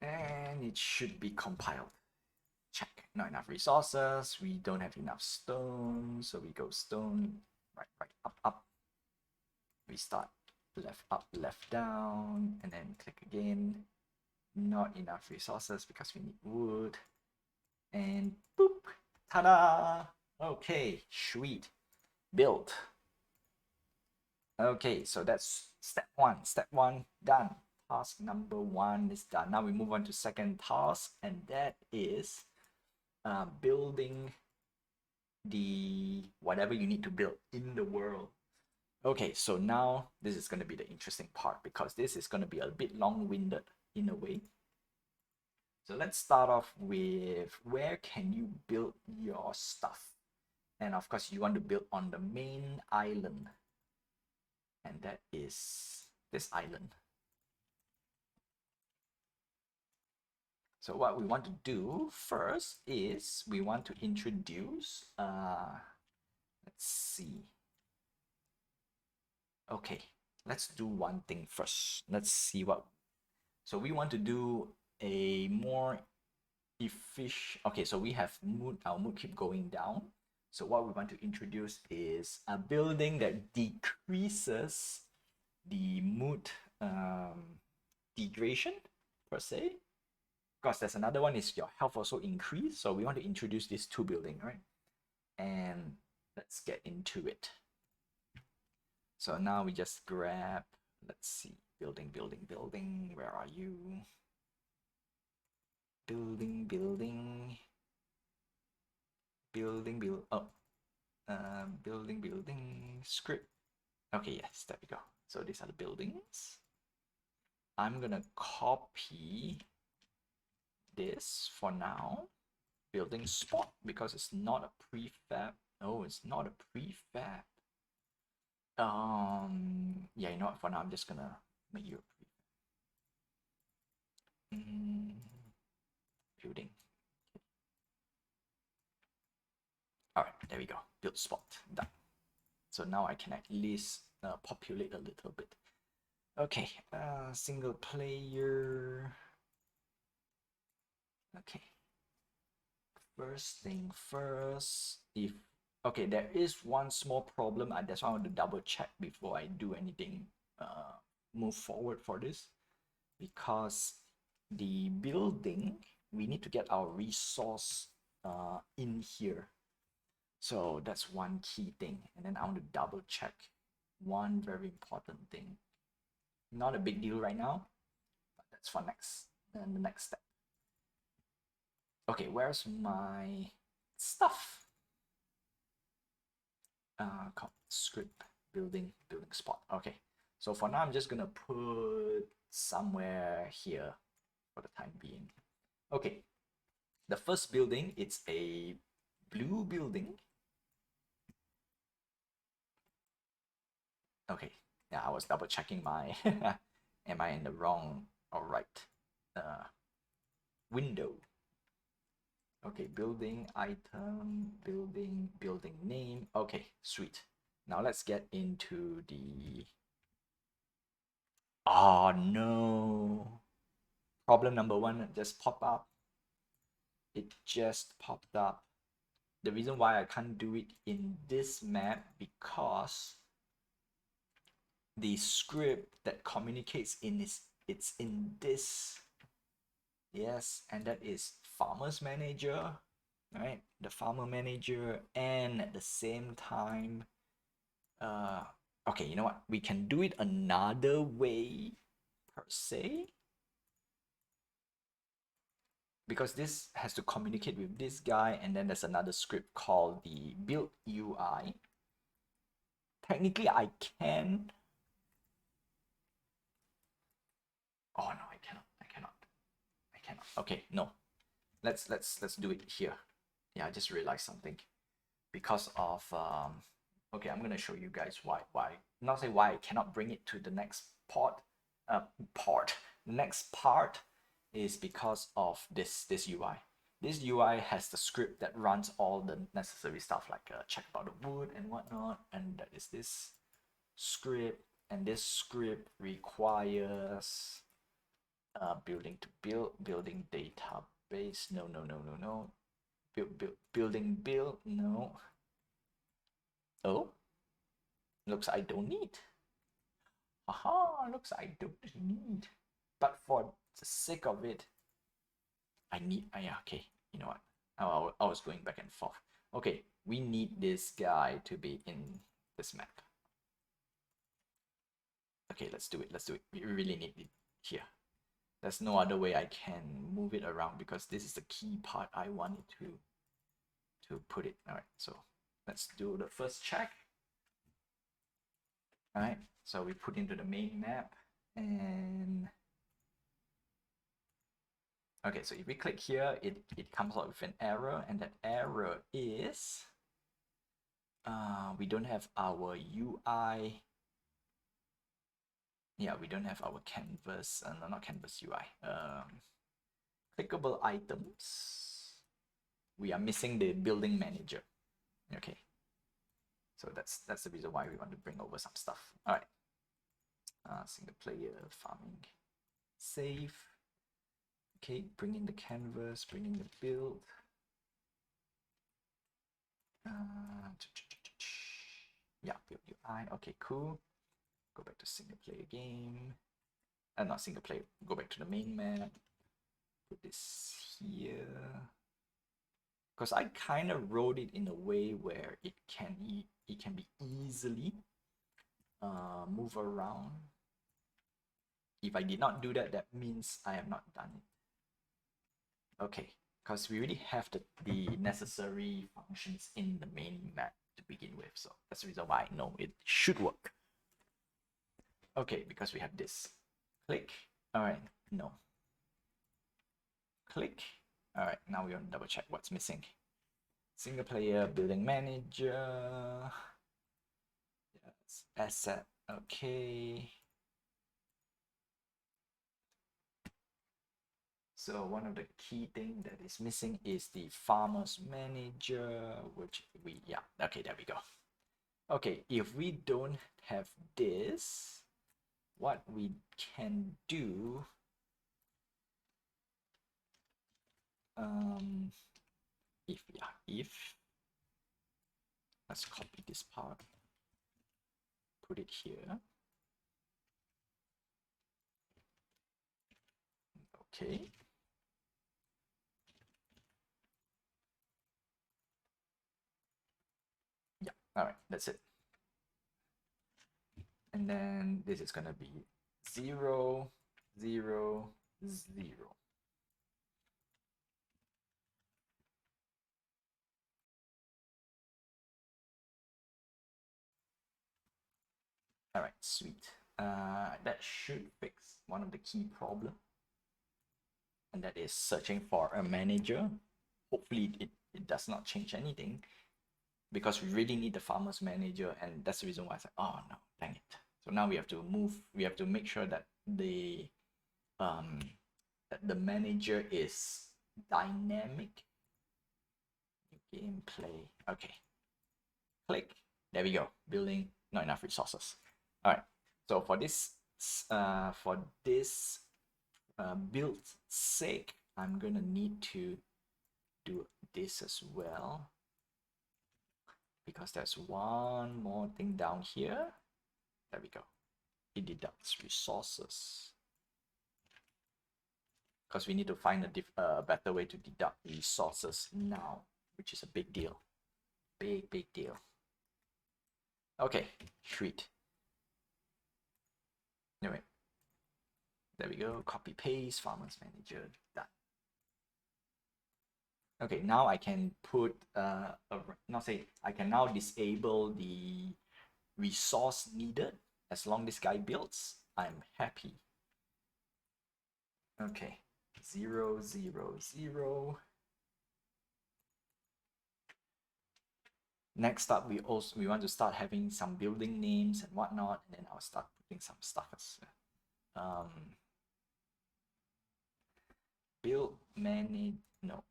And it should be compiled. Check. Not enough resources. We don't have enough stone. So we go stone. Right, right, up, up. Restart. Left, up, left, down. And then click again. Not enough resources because we need wood. And boop. Ta-da! Okay, sweet. Built. Okay, so that's step one. Step one done. Task number one is done. Now we move on to second task, and that is building the whatever you need to build in the world. Okay, so now this is going to be the interesting part because this is going to be a bit long-winded in a way. So let's start off with where can you build your stuff? And of course, you want to build on the main island, and that is this island. So what we want to do first is we want to introduce, let's see. Okay, let's do one thing first. Let's see what, so we want to do a more efficient, okay, so we have mood, our mood keep going down. So what we want to introduce is a building that decreases the mood degradation per se. Of course, there's another one is your health also increase. So we want to introduce these two buildings, right? And let's get into it. So now we just grab, let's see, building, building, building. Where are you? Building, building, building, build. Oh, building, building, script. Okay, yes, there we go. So these are the buildings. I'm gonna copy this for now. Building spot because it's not a prefab. No, it's not a prefab. Yeah, you know what? For now, I'm just gonna make you a prefab. Building. All right, there we go. Build spot done. So now I can at least populate a little bit. Okay, single player. Okay. First thing first, if okay, there is one small problem. That's why I want to double check before I do anything. Move forward for this, because the building we need to get our resource in here. So that's one key thing, and then I want to double check one very important thing. Not a big deal right now, but that's for next and the next step. Okay, where's my stuff? Script building spot. Okay, so for now I'm just gonna put somewhere here for the time being. Okay, the first building, it's a blue building. Okay, yeah, I was double checking my am I in the wrong or right window. Okay, building item, building name. Okay, sweet. Now let's get into the, oh no, problem number one just popped up. It just popped up. The reason why I can't do it in this map because the script that communicates in it's in this. Yes, and that is farmer's manager, right? The farmer manager, and at the same time, okay, you know what? We can do it another way per se. because this has to communicate with this guy, and then there's another script called the build UI. Technically, I can. Oh no, I cannot. I cannot. I cannot. Okay, no. Let's do it here. Yeah, I just realized something because of okay, I'm gonna show you guys why not say why I cannot bring it to the next part. The next part is because of this UI. This UI has the script that runs all the necessary stuff like check about the wood and whatnot, and that is this script, and this script requires building to building database. No. Building no. Oh, looks I don't need. Aha, looks I don't need. But for the sake of it, I need. Yeah, okay. You know what? I was going back and forth. Okay, we need this guy to be in this map. Okay, let's do it. Let's do it. We really need it here. There's no other way I can move it around because this is the key part I wanted to put it. All right, so let's do the first check. All right, so we put into the main map, and okay, so if we click here, it comes out with an error, and that error is we don't have our UI. Yeah, we don't have our canvas, no, not canvas UI. Clickable items. We are missing the building manager. Okay, so that's the reason why we want to bring over some stuff. All right, single player farming, save. Okay, bring in the canvas, bring in the build. Yeah, build UI. Okay, cool. Go back to single player game. Not single player. Go back to the main map. Put this here. Because I kind of wrote it in a way where it can be easily move around. If I did not do that, that means I have not done it. Okay, because we already have the necessary functions in the main map to begin with, so that's the reason why I know it should work. Okay, because we have this. Click. All right, no. Click. All right, now we want to double check what's missing. Single player, building manager. Yes, asset. Okay. So one of the key thing that is missing is the farmer's manager, which yeah, okay, there we go. Okay, if we don't have this, what we can do, if let's copy this part, put it here. Okay. Yeah, all right, that's it. And then this is gonna be 0, 0, 0. All right, sweet. That should fix one of the key problems, and that is searching for a manager. Hopefully it does not change anything, because we really need the farmer's manager, and that's the reason why I said, oh no, dang it. So now we have to make sure that the manager is dynamic. Gameplay. Okay. Click. There we go. Building. Not enough resources. All right. So for this build sake, I'm gonna need to do this as well, because there's one more thing down here. There we go. It deducts resources, because we need to find a better way to deduct resources now, which is a big deal. Big deal. Okay, sweet. Anyway, there we go. Copy paste, farmers manager, done. Okay, now I can put not say I can now disable the resource needed. As long this guy builds, I'm happy. Okay, 0, 0, 0. Next up, we want to start having some building names and whatnot, and then I'll start putting some stuff as build manage. No,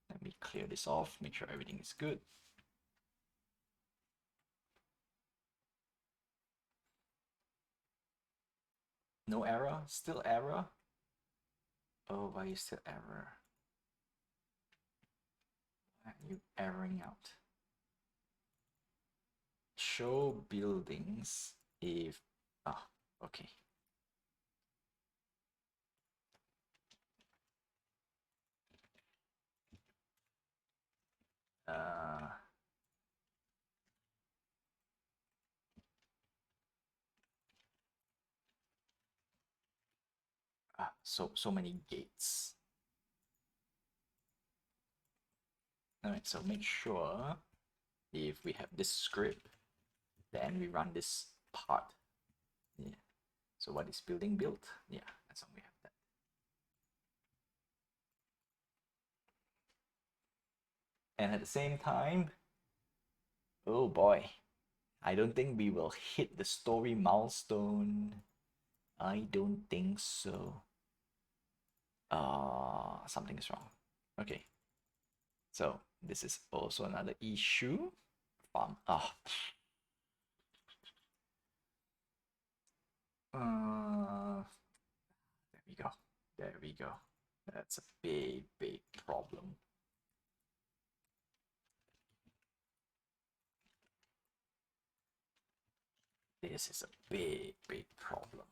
let me clear this off. Make sure everything is good. No error. Still error. Oh, why is still error? Why are you erroring out? Show buildings if okay. Uh so many gates. All right, so make sure if we have this script, then we run this part. Yeah. So what is building built? Yeah, that's when we have that. And at the same time, oh boy, I don't think we will hit the story milestone. I don't think so. Something is wrong. Okay. So this is also another issue. Farm. There we go. There we go. That's a big, big problem. This is a big, big problem.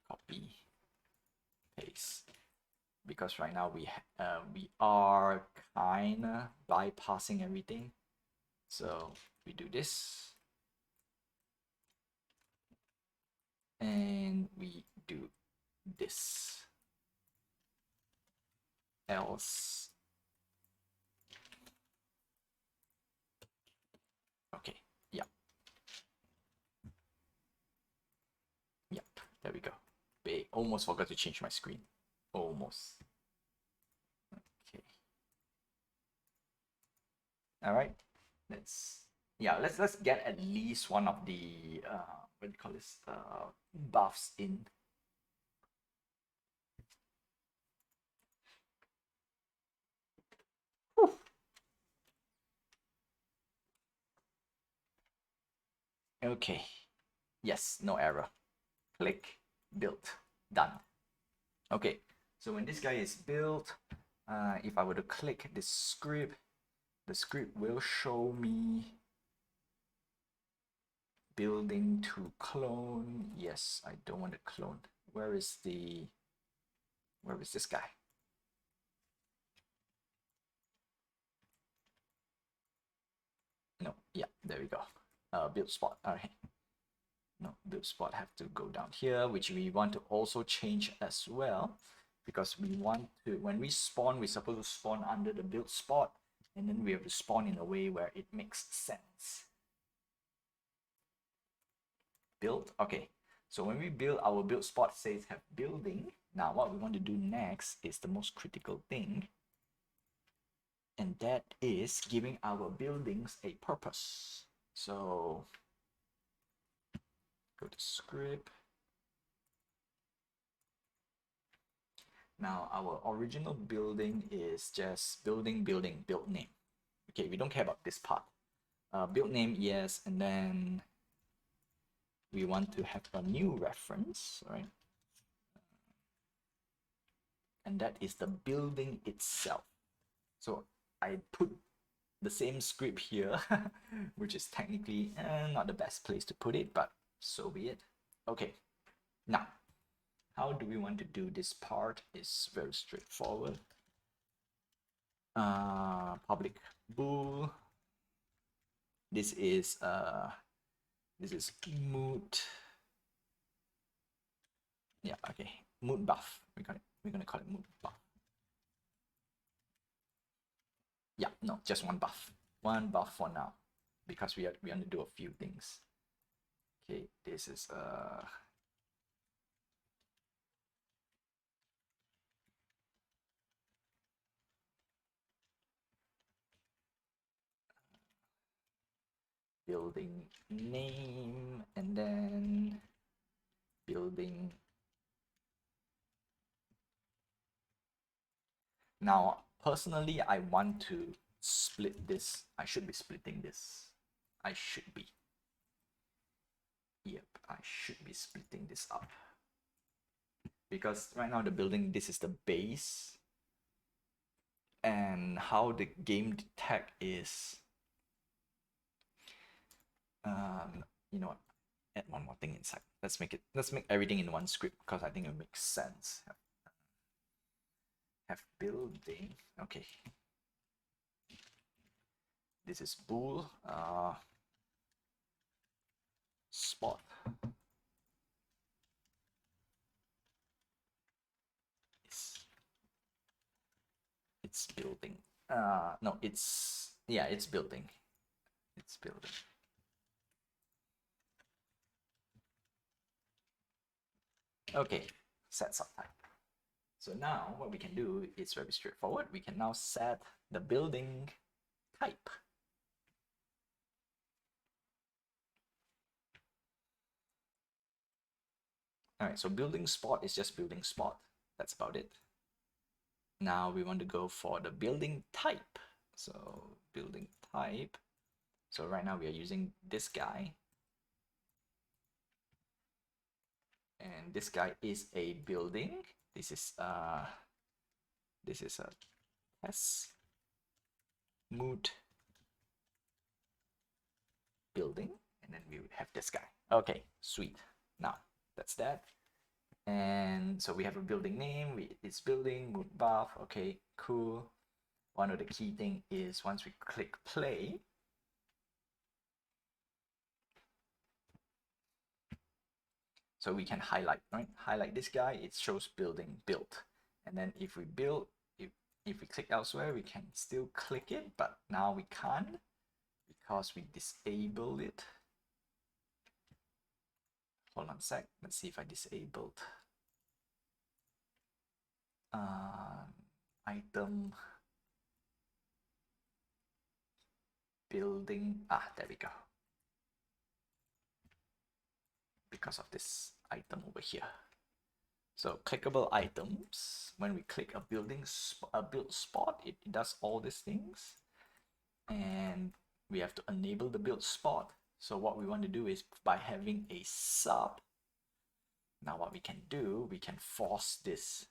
Copy, paste. Because right now we are kinda bypassing everything. So we do this, and we do this. Else, okay, yep, yep. There we go. Almost forgot to change my screen. Almost. Okay. All right. Let's get at least one of the what do you call this buffs in. Whew. Okay. Yes, no error. Click, built, done. Okay, so when this guy is built, if I were to click this script, the script will show me building to clone. Yes, I don't want to clone. Where is this guy? No, yeah, there we go. Build spot. All right. No, build spot have to go down here, which we want to also change as well, because we want to, when we spawn, we're supposed to spawn under the build spot, and then we have to spawn in a way where it makes sense. Build, okay. So when we build, our build spot says have building. Now what we want to do next is the most critical thing, and that is giving our buildings a purpose. So go to script. Now our original building is just building, building, build name. Okay, we don't care about this part. Build name, yes, and then we want to have a new reference, right? And that is the building itself. So I put the same script here, which is technically not the best place to put it, but so be it. Okay, now how do we want to do this part? Is very straightforward. Public bool. This is moot. Yeah, okay. Mood buff. We're gonna call it mood buff. Yeah, no, just one buff. One buff for now. Because we want to do a few things. Okay, this is building name, and then building. Now, personally, I want to split this. I should be splitting this. I should be. Yep, I should be splitting this up. Because right now the building, this is the base. And how the game detect is, you know what? Add one more thing inside. Let's make everything in one script because I think it makes sense. Have building. Okay. This is bool. Spot. It's building. No, it's building. It's building. Okay, set subtype. So now what we can do is very straightforward. We can now set the building type. All right, so building spot is just building spot. That's about it. Now we want to go for the building type. So building type. So right now we are using this guy. And this guy is a building. This is a test mood building, and then we would have this guy. Okay, sweet. Now that's that. And so we have a building name. It's building mood buff. Okay, cool. One of the key thing is once we click play, so we can highlight, right? Highlight this guy. It shows building built, and then if we build, if we click elsewhere, we can still click it, but now we can't because we disabled it. Hold on a sec. Let's see if I disabled item building. There we go. Because of this item over here. So clickable items. When we click a build spot, it does all these things, and we have to enable the build spot. So what we want to do is by having a sub. Now what we can do, we can force this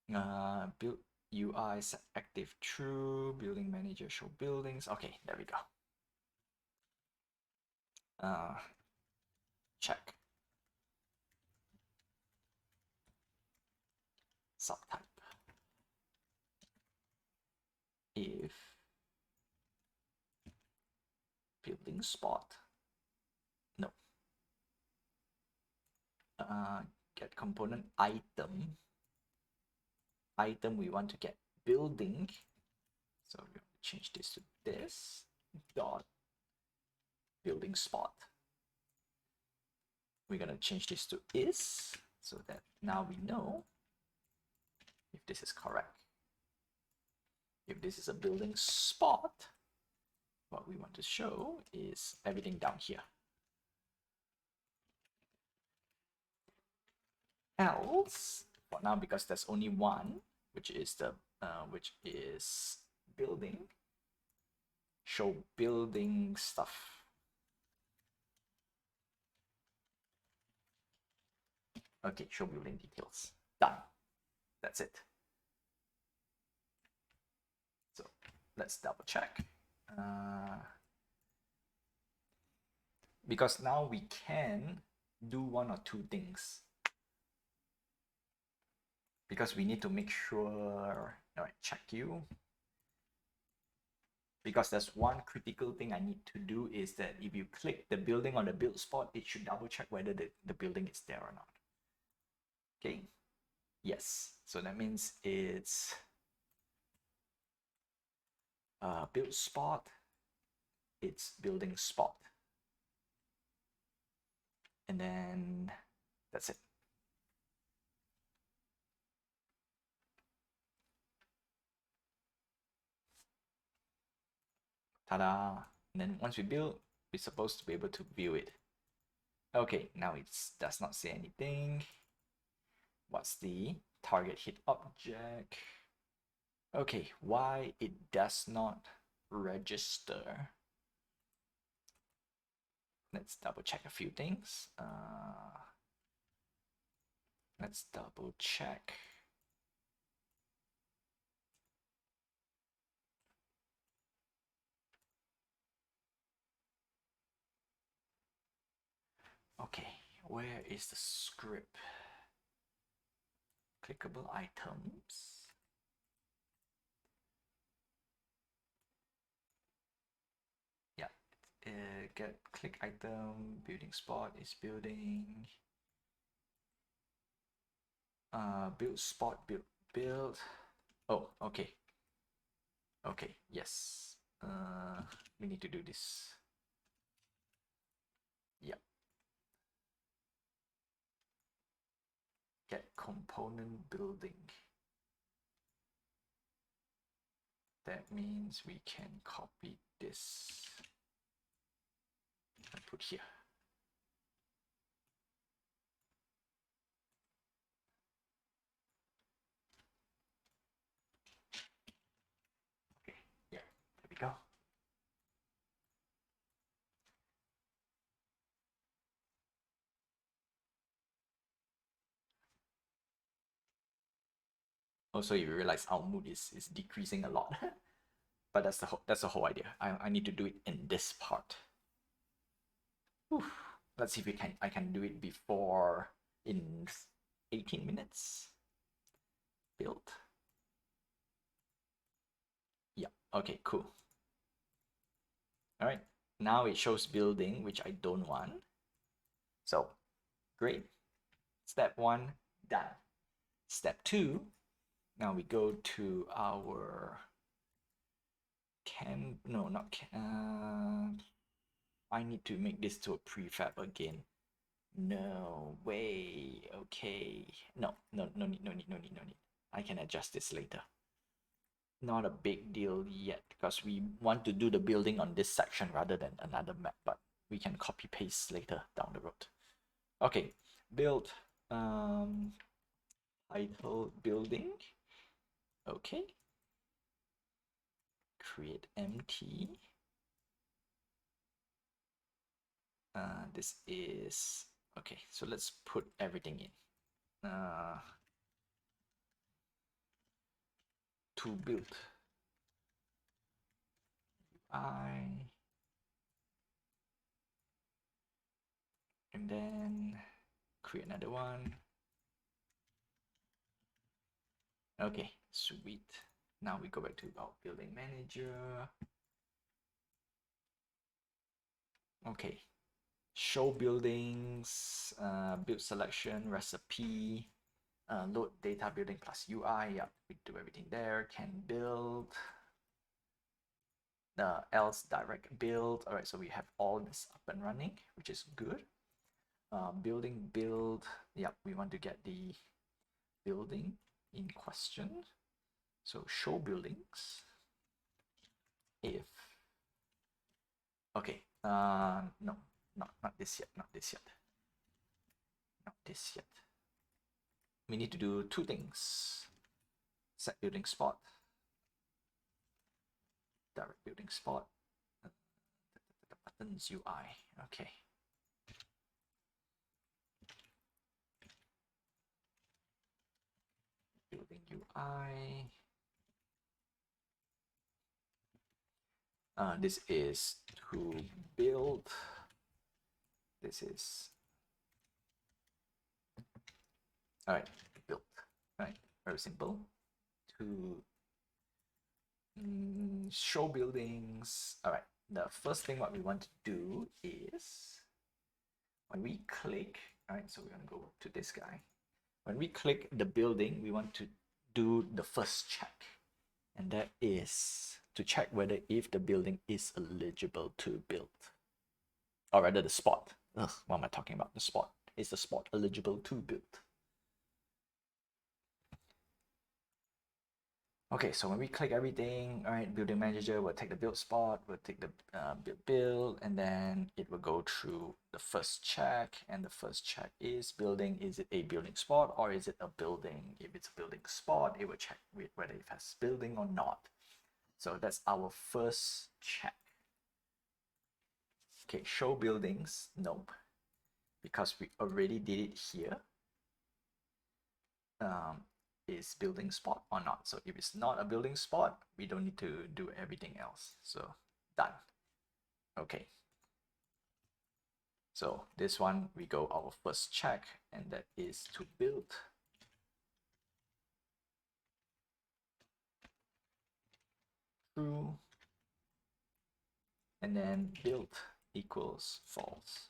build UI set active true, building manager show buildings. Okay, there we go. Check subtype. If building spot, no, get component item, we want to get building, so we want to change this to this dot building spot. We're gonna change this to is, so that now we know if this is correct. If this is a building spot, what we want to show is everything down here. Else, for now, because there's only one, which is building, show building stuff. Okay, show building details. Done. That's it. So let's double check. Because now we can do one or two things. Because we need to make sure, all right, check you. Because there's one critical thing I need to do is that if you click the building on the build spot, it should double check whether the building is there or not. Okay, yes. So that means it's build spot, it's building spot. And then that's it. Ta-da! And then once we build, we're supposed to be able to view it. Okay, now it does not say anything. What's the target hit object? Okay, why it does not register? Let's double check a few things. Let's double check. Okay, where is the script? Clickable items. Yeah, get click item, building spot is building. Build spot, build. Oh, okay. Okay, yes. We need to do this. Yep. Get component building. That means we can copy this and put here. Okay, yeah, there we go. Also, you realize our mood is decreasing a lot. But that's the whole idea. I need to do it in this part. Whew. Let's see if I can do it before in 18 minutes. Build. Yeah, okay, cool. All right, now it shows building, which I don't want. So great. Step 1 done. Step 2, now we go to our I need to make this to a prefab again. No way. Okay. No need. I can adjust this later. Not a big deal yet because we want to do the building on this section rather than another map, but we can copy paste later down the road. Okay, build title building. Okay. Create empty. This is okay, so let's put everything in. To build and then create another one. Okay, sweet. Now we go back to our building manager. Okay, show buildings, build selection, recipe, load data building plus UI. Yeah, we do everything there. Can build. Else direct build. All right, so we have all this up and running, which is good. Building build. Yeah, we want to get the building in question. So show buildings. If okay, no, not this yet, not this yet, not this yet. We need to do two things. Set building spot, direct building spot, the buttons UI. Okay. Building UI. This is to build. This is all right. Build. All right. Very simple. To show buildings. All right. The first thing what we want to do is when we click. All right. So we're gonna go to this guy. when we click the building, we want to do the first check, and that is to check whether if the building is eligible to build, or rather the spot. Ugh, what am I talking about? The spot. Is the spot eligible to build? Okay, so when we click everything, all right, building manager will take the build spot, will take the build, and then it will go through the first check, and the first check is building. Is it a building spot or is it a building? If it's a building spot, it will check whether it has building or not. So that's our first check. Okay, show buildings, nope, because we already did it here. Is building spot or not. So if it's not a building spot, we don't need to do everything else. So done. Okay. So this one, we go our first check, and that is to build. True. And then build equals false.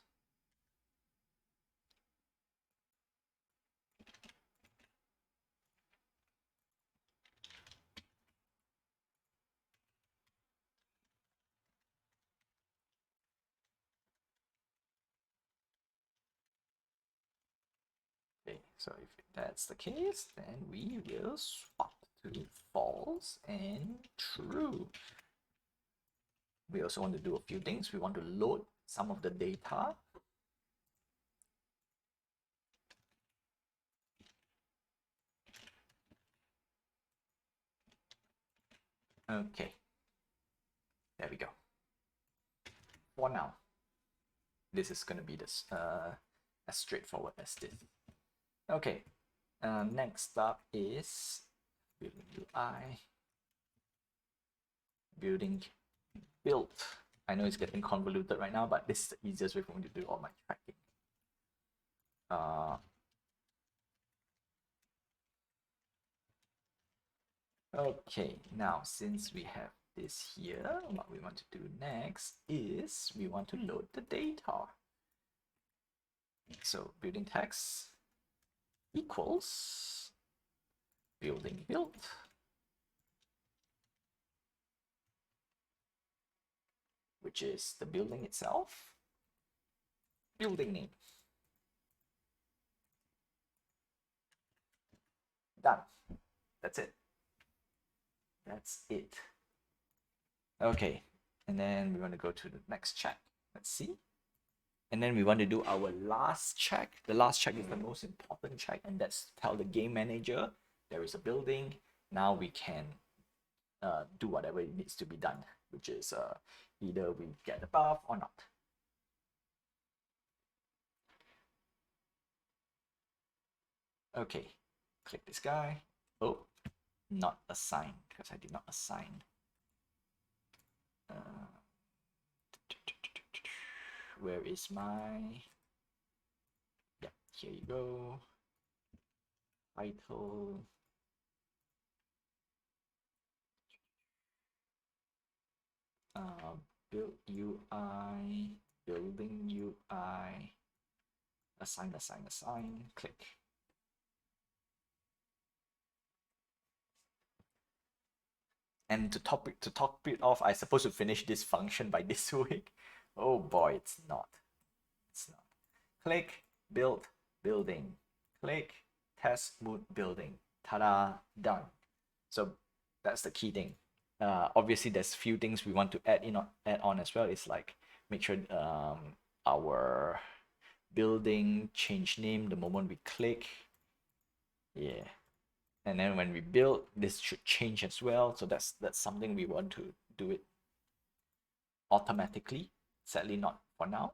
Okay, so if that's the case, then we will swap to false and true. We also want to do a few things. We want to load some of the data. Okay, there we go. For now, this is going to be this as straightforward as this. Okay, next up is building UI, building build. I know it's getting convoluted right now, but this is the easiest way for me to do all my tracking. Okay, now since we have this here, what we want to do next is we want to load the data. So building text equals building build, which is the building itself, building name. Done. That's it. That's it. Okay, and then we want to go to the next check. Let's see. And then we want to do our last check. The last check is the most important check, and that's tell the game manager there is a building. Now we can do whatever it needs to be done, which is either we get the buff or not. Okay, click this guy. Oh, not assign, because I did not assign. Where is my... Yeah, here you go. Title. Build UI, building UI, assign, click. And to top it off, I supposed to finish this function by this week. Oh boy, it's not. It's not. Click, build, building. Click, test mode building. Ta-da, done. So that's the key thing. Obviously, there's few things we want to add on as well. It's like make sure our building change name the moment we click. Yeah. And then when we build, this should change as well. So that's something we want to do it automatically. Sadly, not for now.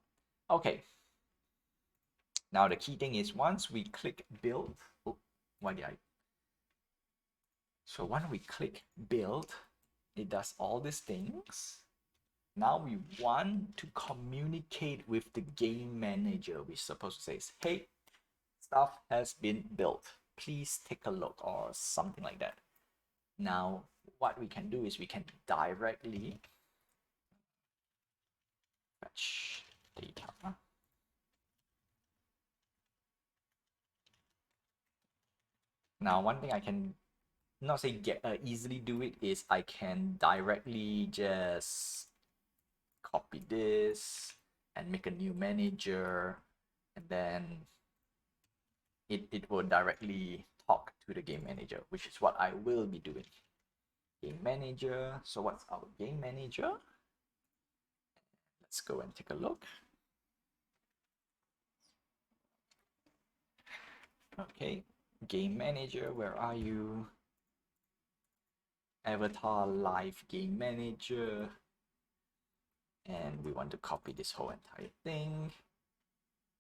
Okay. Now the key thing is once we click build, oh, why did I? So when we click build, it does all these things. Now we want to communicate with the game manager. We're supposed to say, hey, stuff has been built. Please take a look, or something like that. Now, what we can do is we can directly fetch data. Now, one thing I can not say get easily do it is I can directly just copy this and make a new manager, and then it will directly talk to the game manager, which is what I will be doing. Game manager. So what's our game manager? Let's go and take a look. Okay, game manager, where are you? Avatar live game manager. And we want to copy this whole entire thing,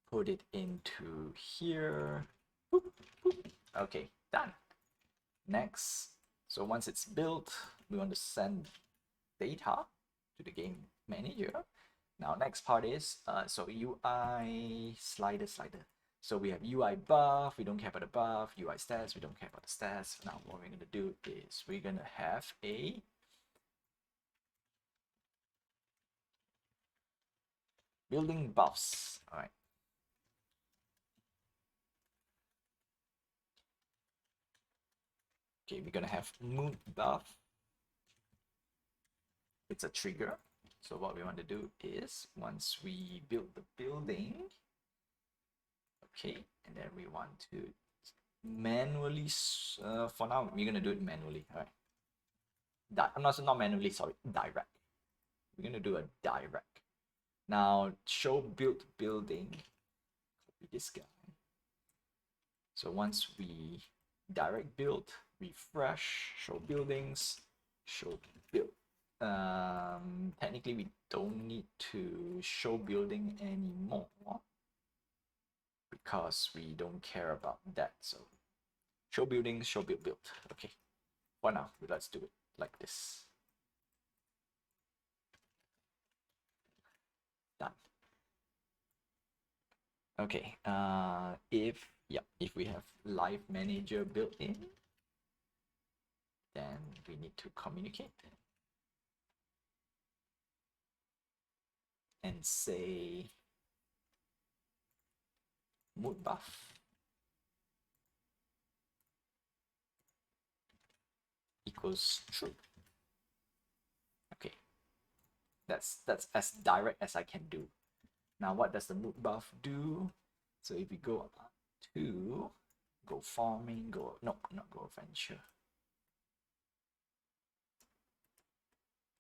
put it into here. Boop, boop. Okay, done. Next, so once it's built, we want to send data to the game manager. Now, next part is so UI slider. So we have UI buff, we don't care about the buff, UI stats, we don't care about the stats. Now, what we're gonna do is we're gonna have a building buffs. All right. Okay, we're gonna have mood buff. It's a trigger. So what we want to do is once we build the building, okay, and then we want to manually, for now, we're gonna do it manually, all right? Not manually, sorry, direct. We're gonna do a direct. Now, show build building, copy this guy. So once we direct build, refresh, show buildings, show build. Technically we don't need to show building anymore because we don't care about that. So show buildings, show build. Okay, for now, let's do it like this. Done. Okay, if we have live manager built in, then we need to communicate and say mood buff equals true. Okay, that's as direct as I can do. Now, what does the mood buff do? So if we go to go farming, not go adventure,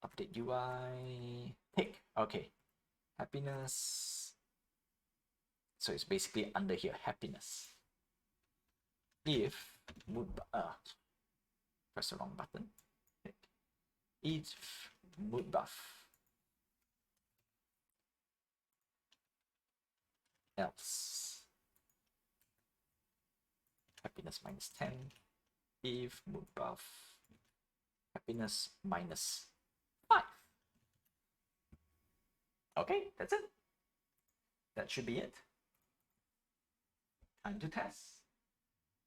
update UI, pick. Okay, happiness. So it's basically under here, happiness. If mood press the wrong button. If mood buff else happiness minus 10, if mood buff happiness minus 5. Okay, that's it. That should be it. Time to test.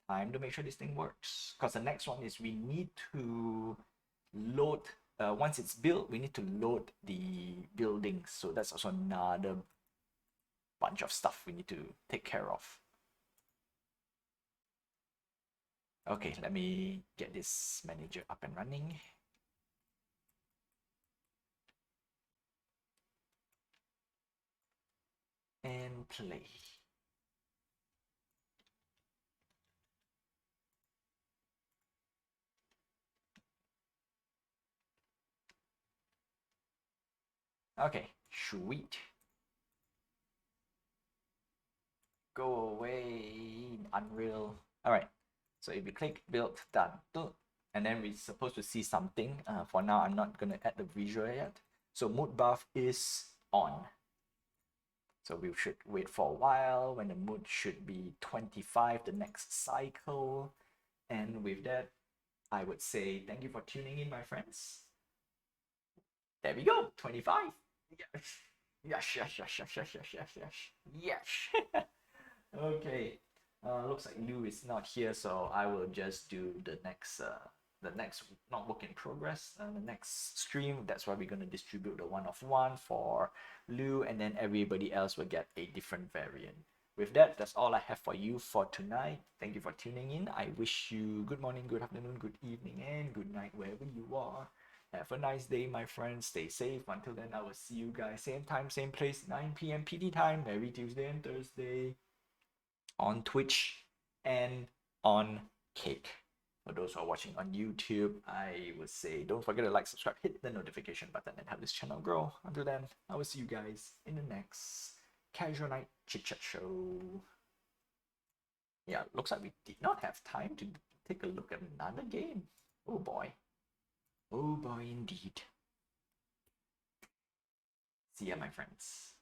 Time to make sure this thing works. Because the next one is we need to load, once it's built, we need to load the buildings. So that's also another bunch of stuff we need to take care of. Okay, let me get this manager up and running. And play. Okay, sweet. Go away, Unreal. All right, so if you click build, done, and then we're supposed to see something. For now, I'm not gonna add the visual yet. So mood buff is on. So we should wait for a while when the mood should be 25 the next cycle. And with that, I would say thank you for tuning in, my friends. There we go, 25. Yes. Yes. Okay. Looks like Lou is not here, so I will just do the next not work in progress. The next stream, that's why we're gonna distribute the 1 of 1 for Lou, and then everybody else will get a different variant. with that, that's all I have for you for tonight. Thank you for tuning in. I wish you good morning, good afternoon, good evening, and good night wherever you are. Have a nice day, my friends. Stay safe. Until then, I will see you guys same time, same place, 9 p.m. PT time, every Tuesday and Thursday on Twitch and on Kick. For those who are watching on YouTube, I would say don't forget to like, subscribe, hit the notification button, and help this channel grow. Until then, I will see you guys in the next Casual Night Chit Chat show. Yeah, looks like we did not have time to take a look at another game. Oh boy. Oh boy, indeed. See ya, my friends.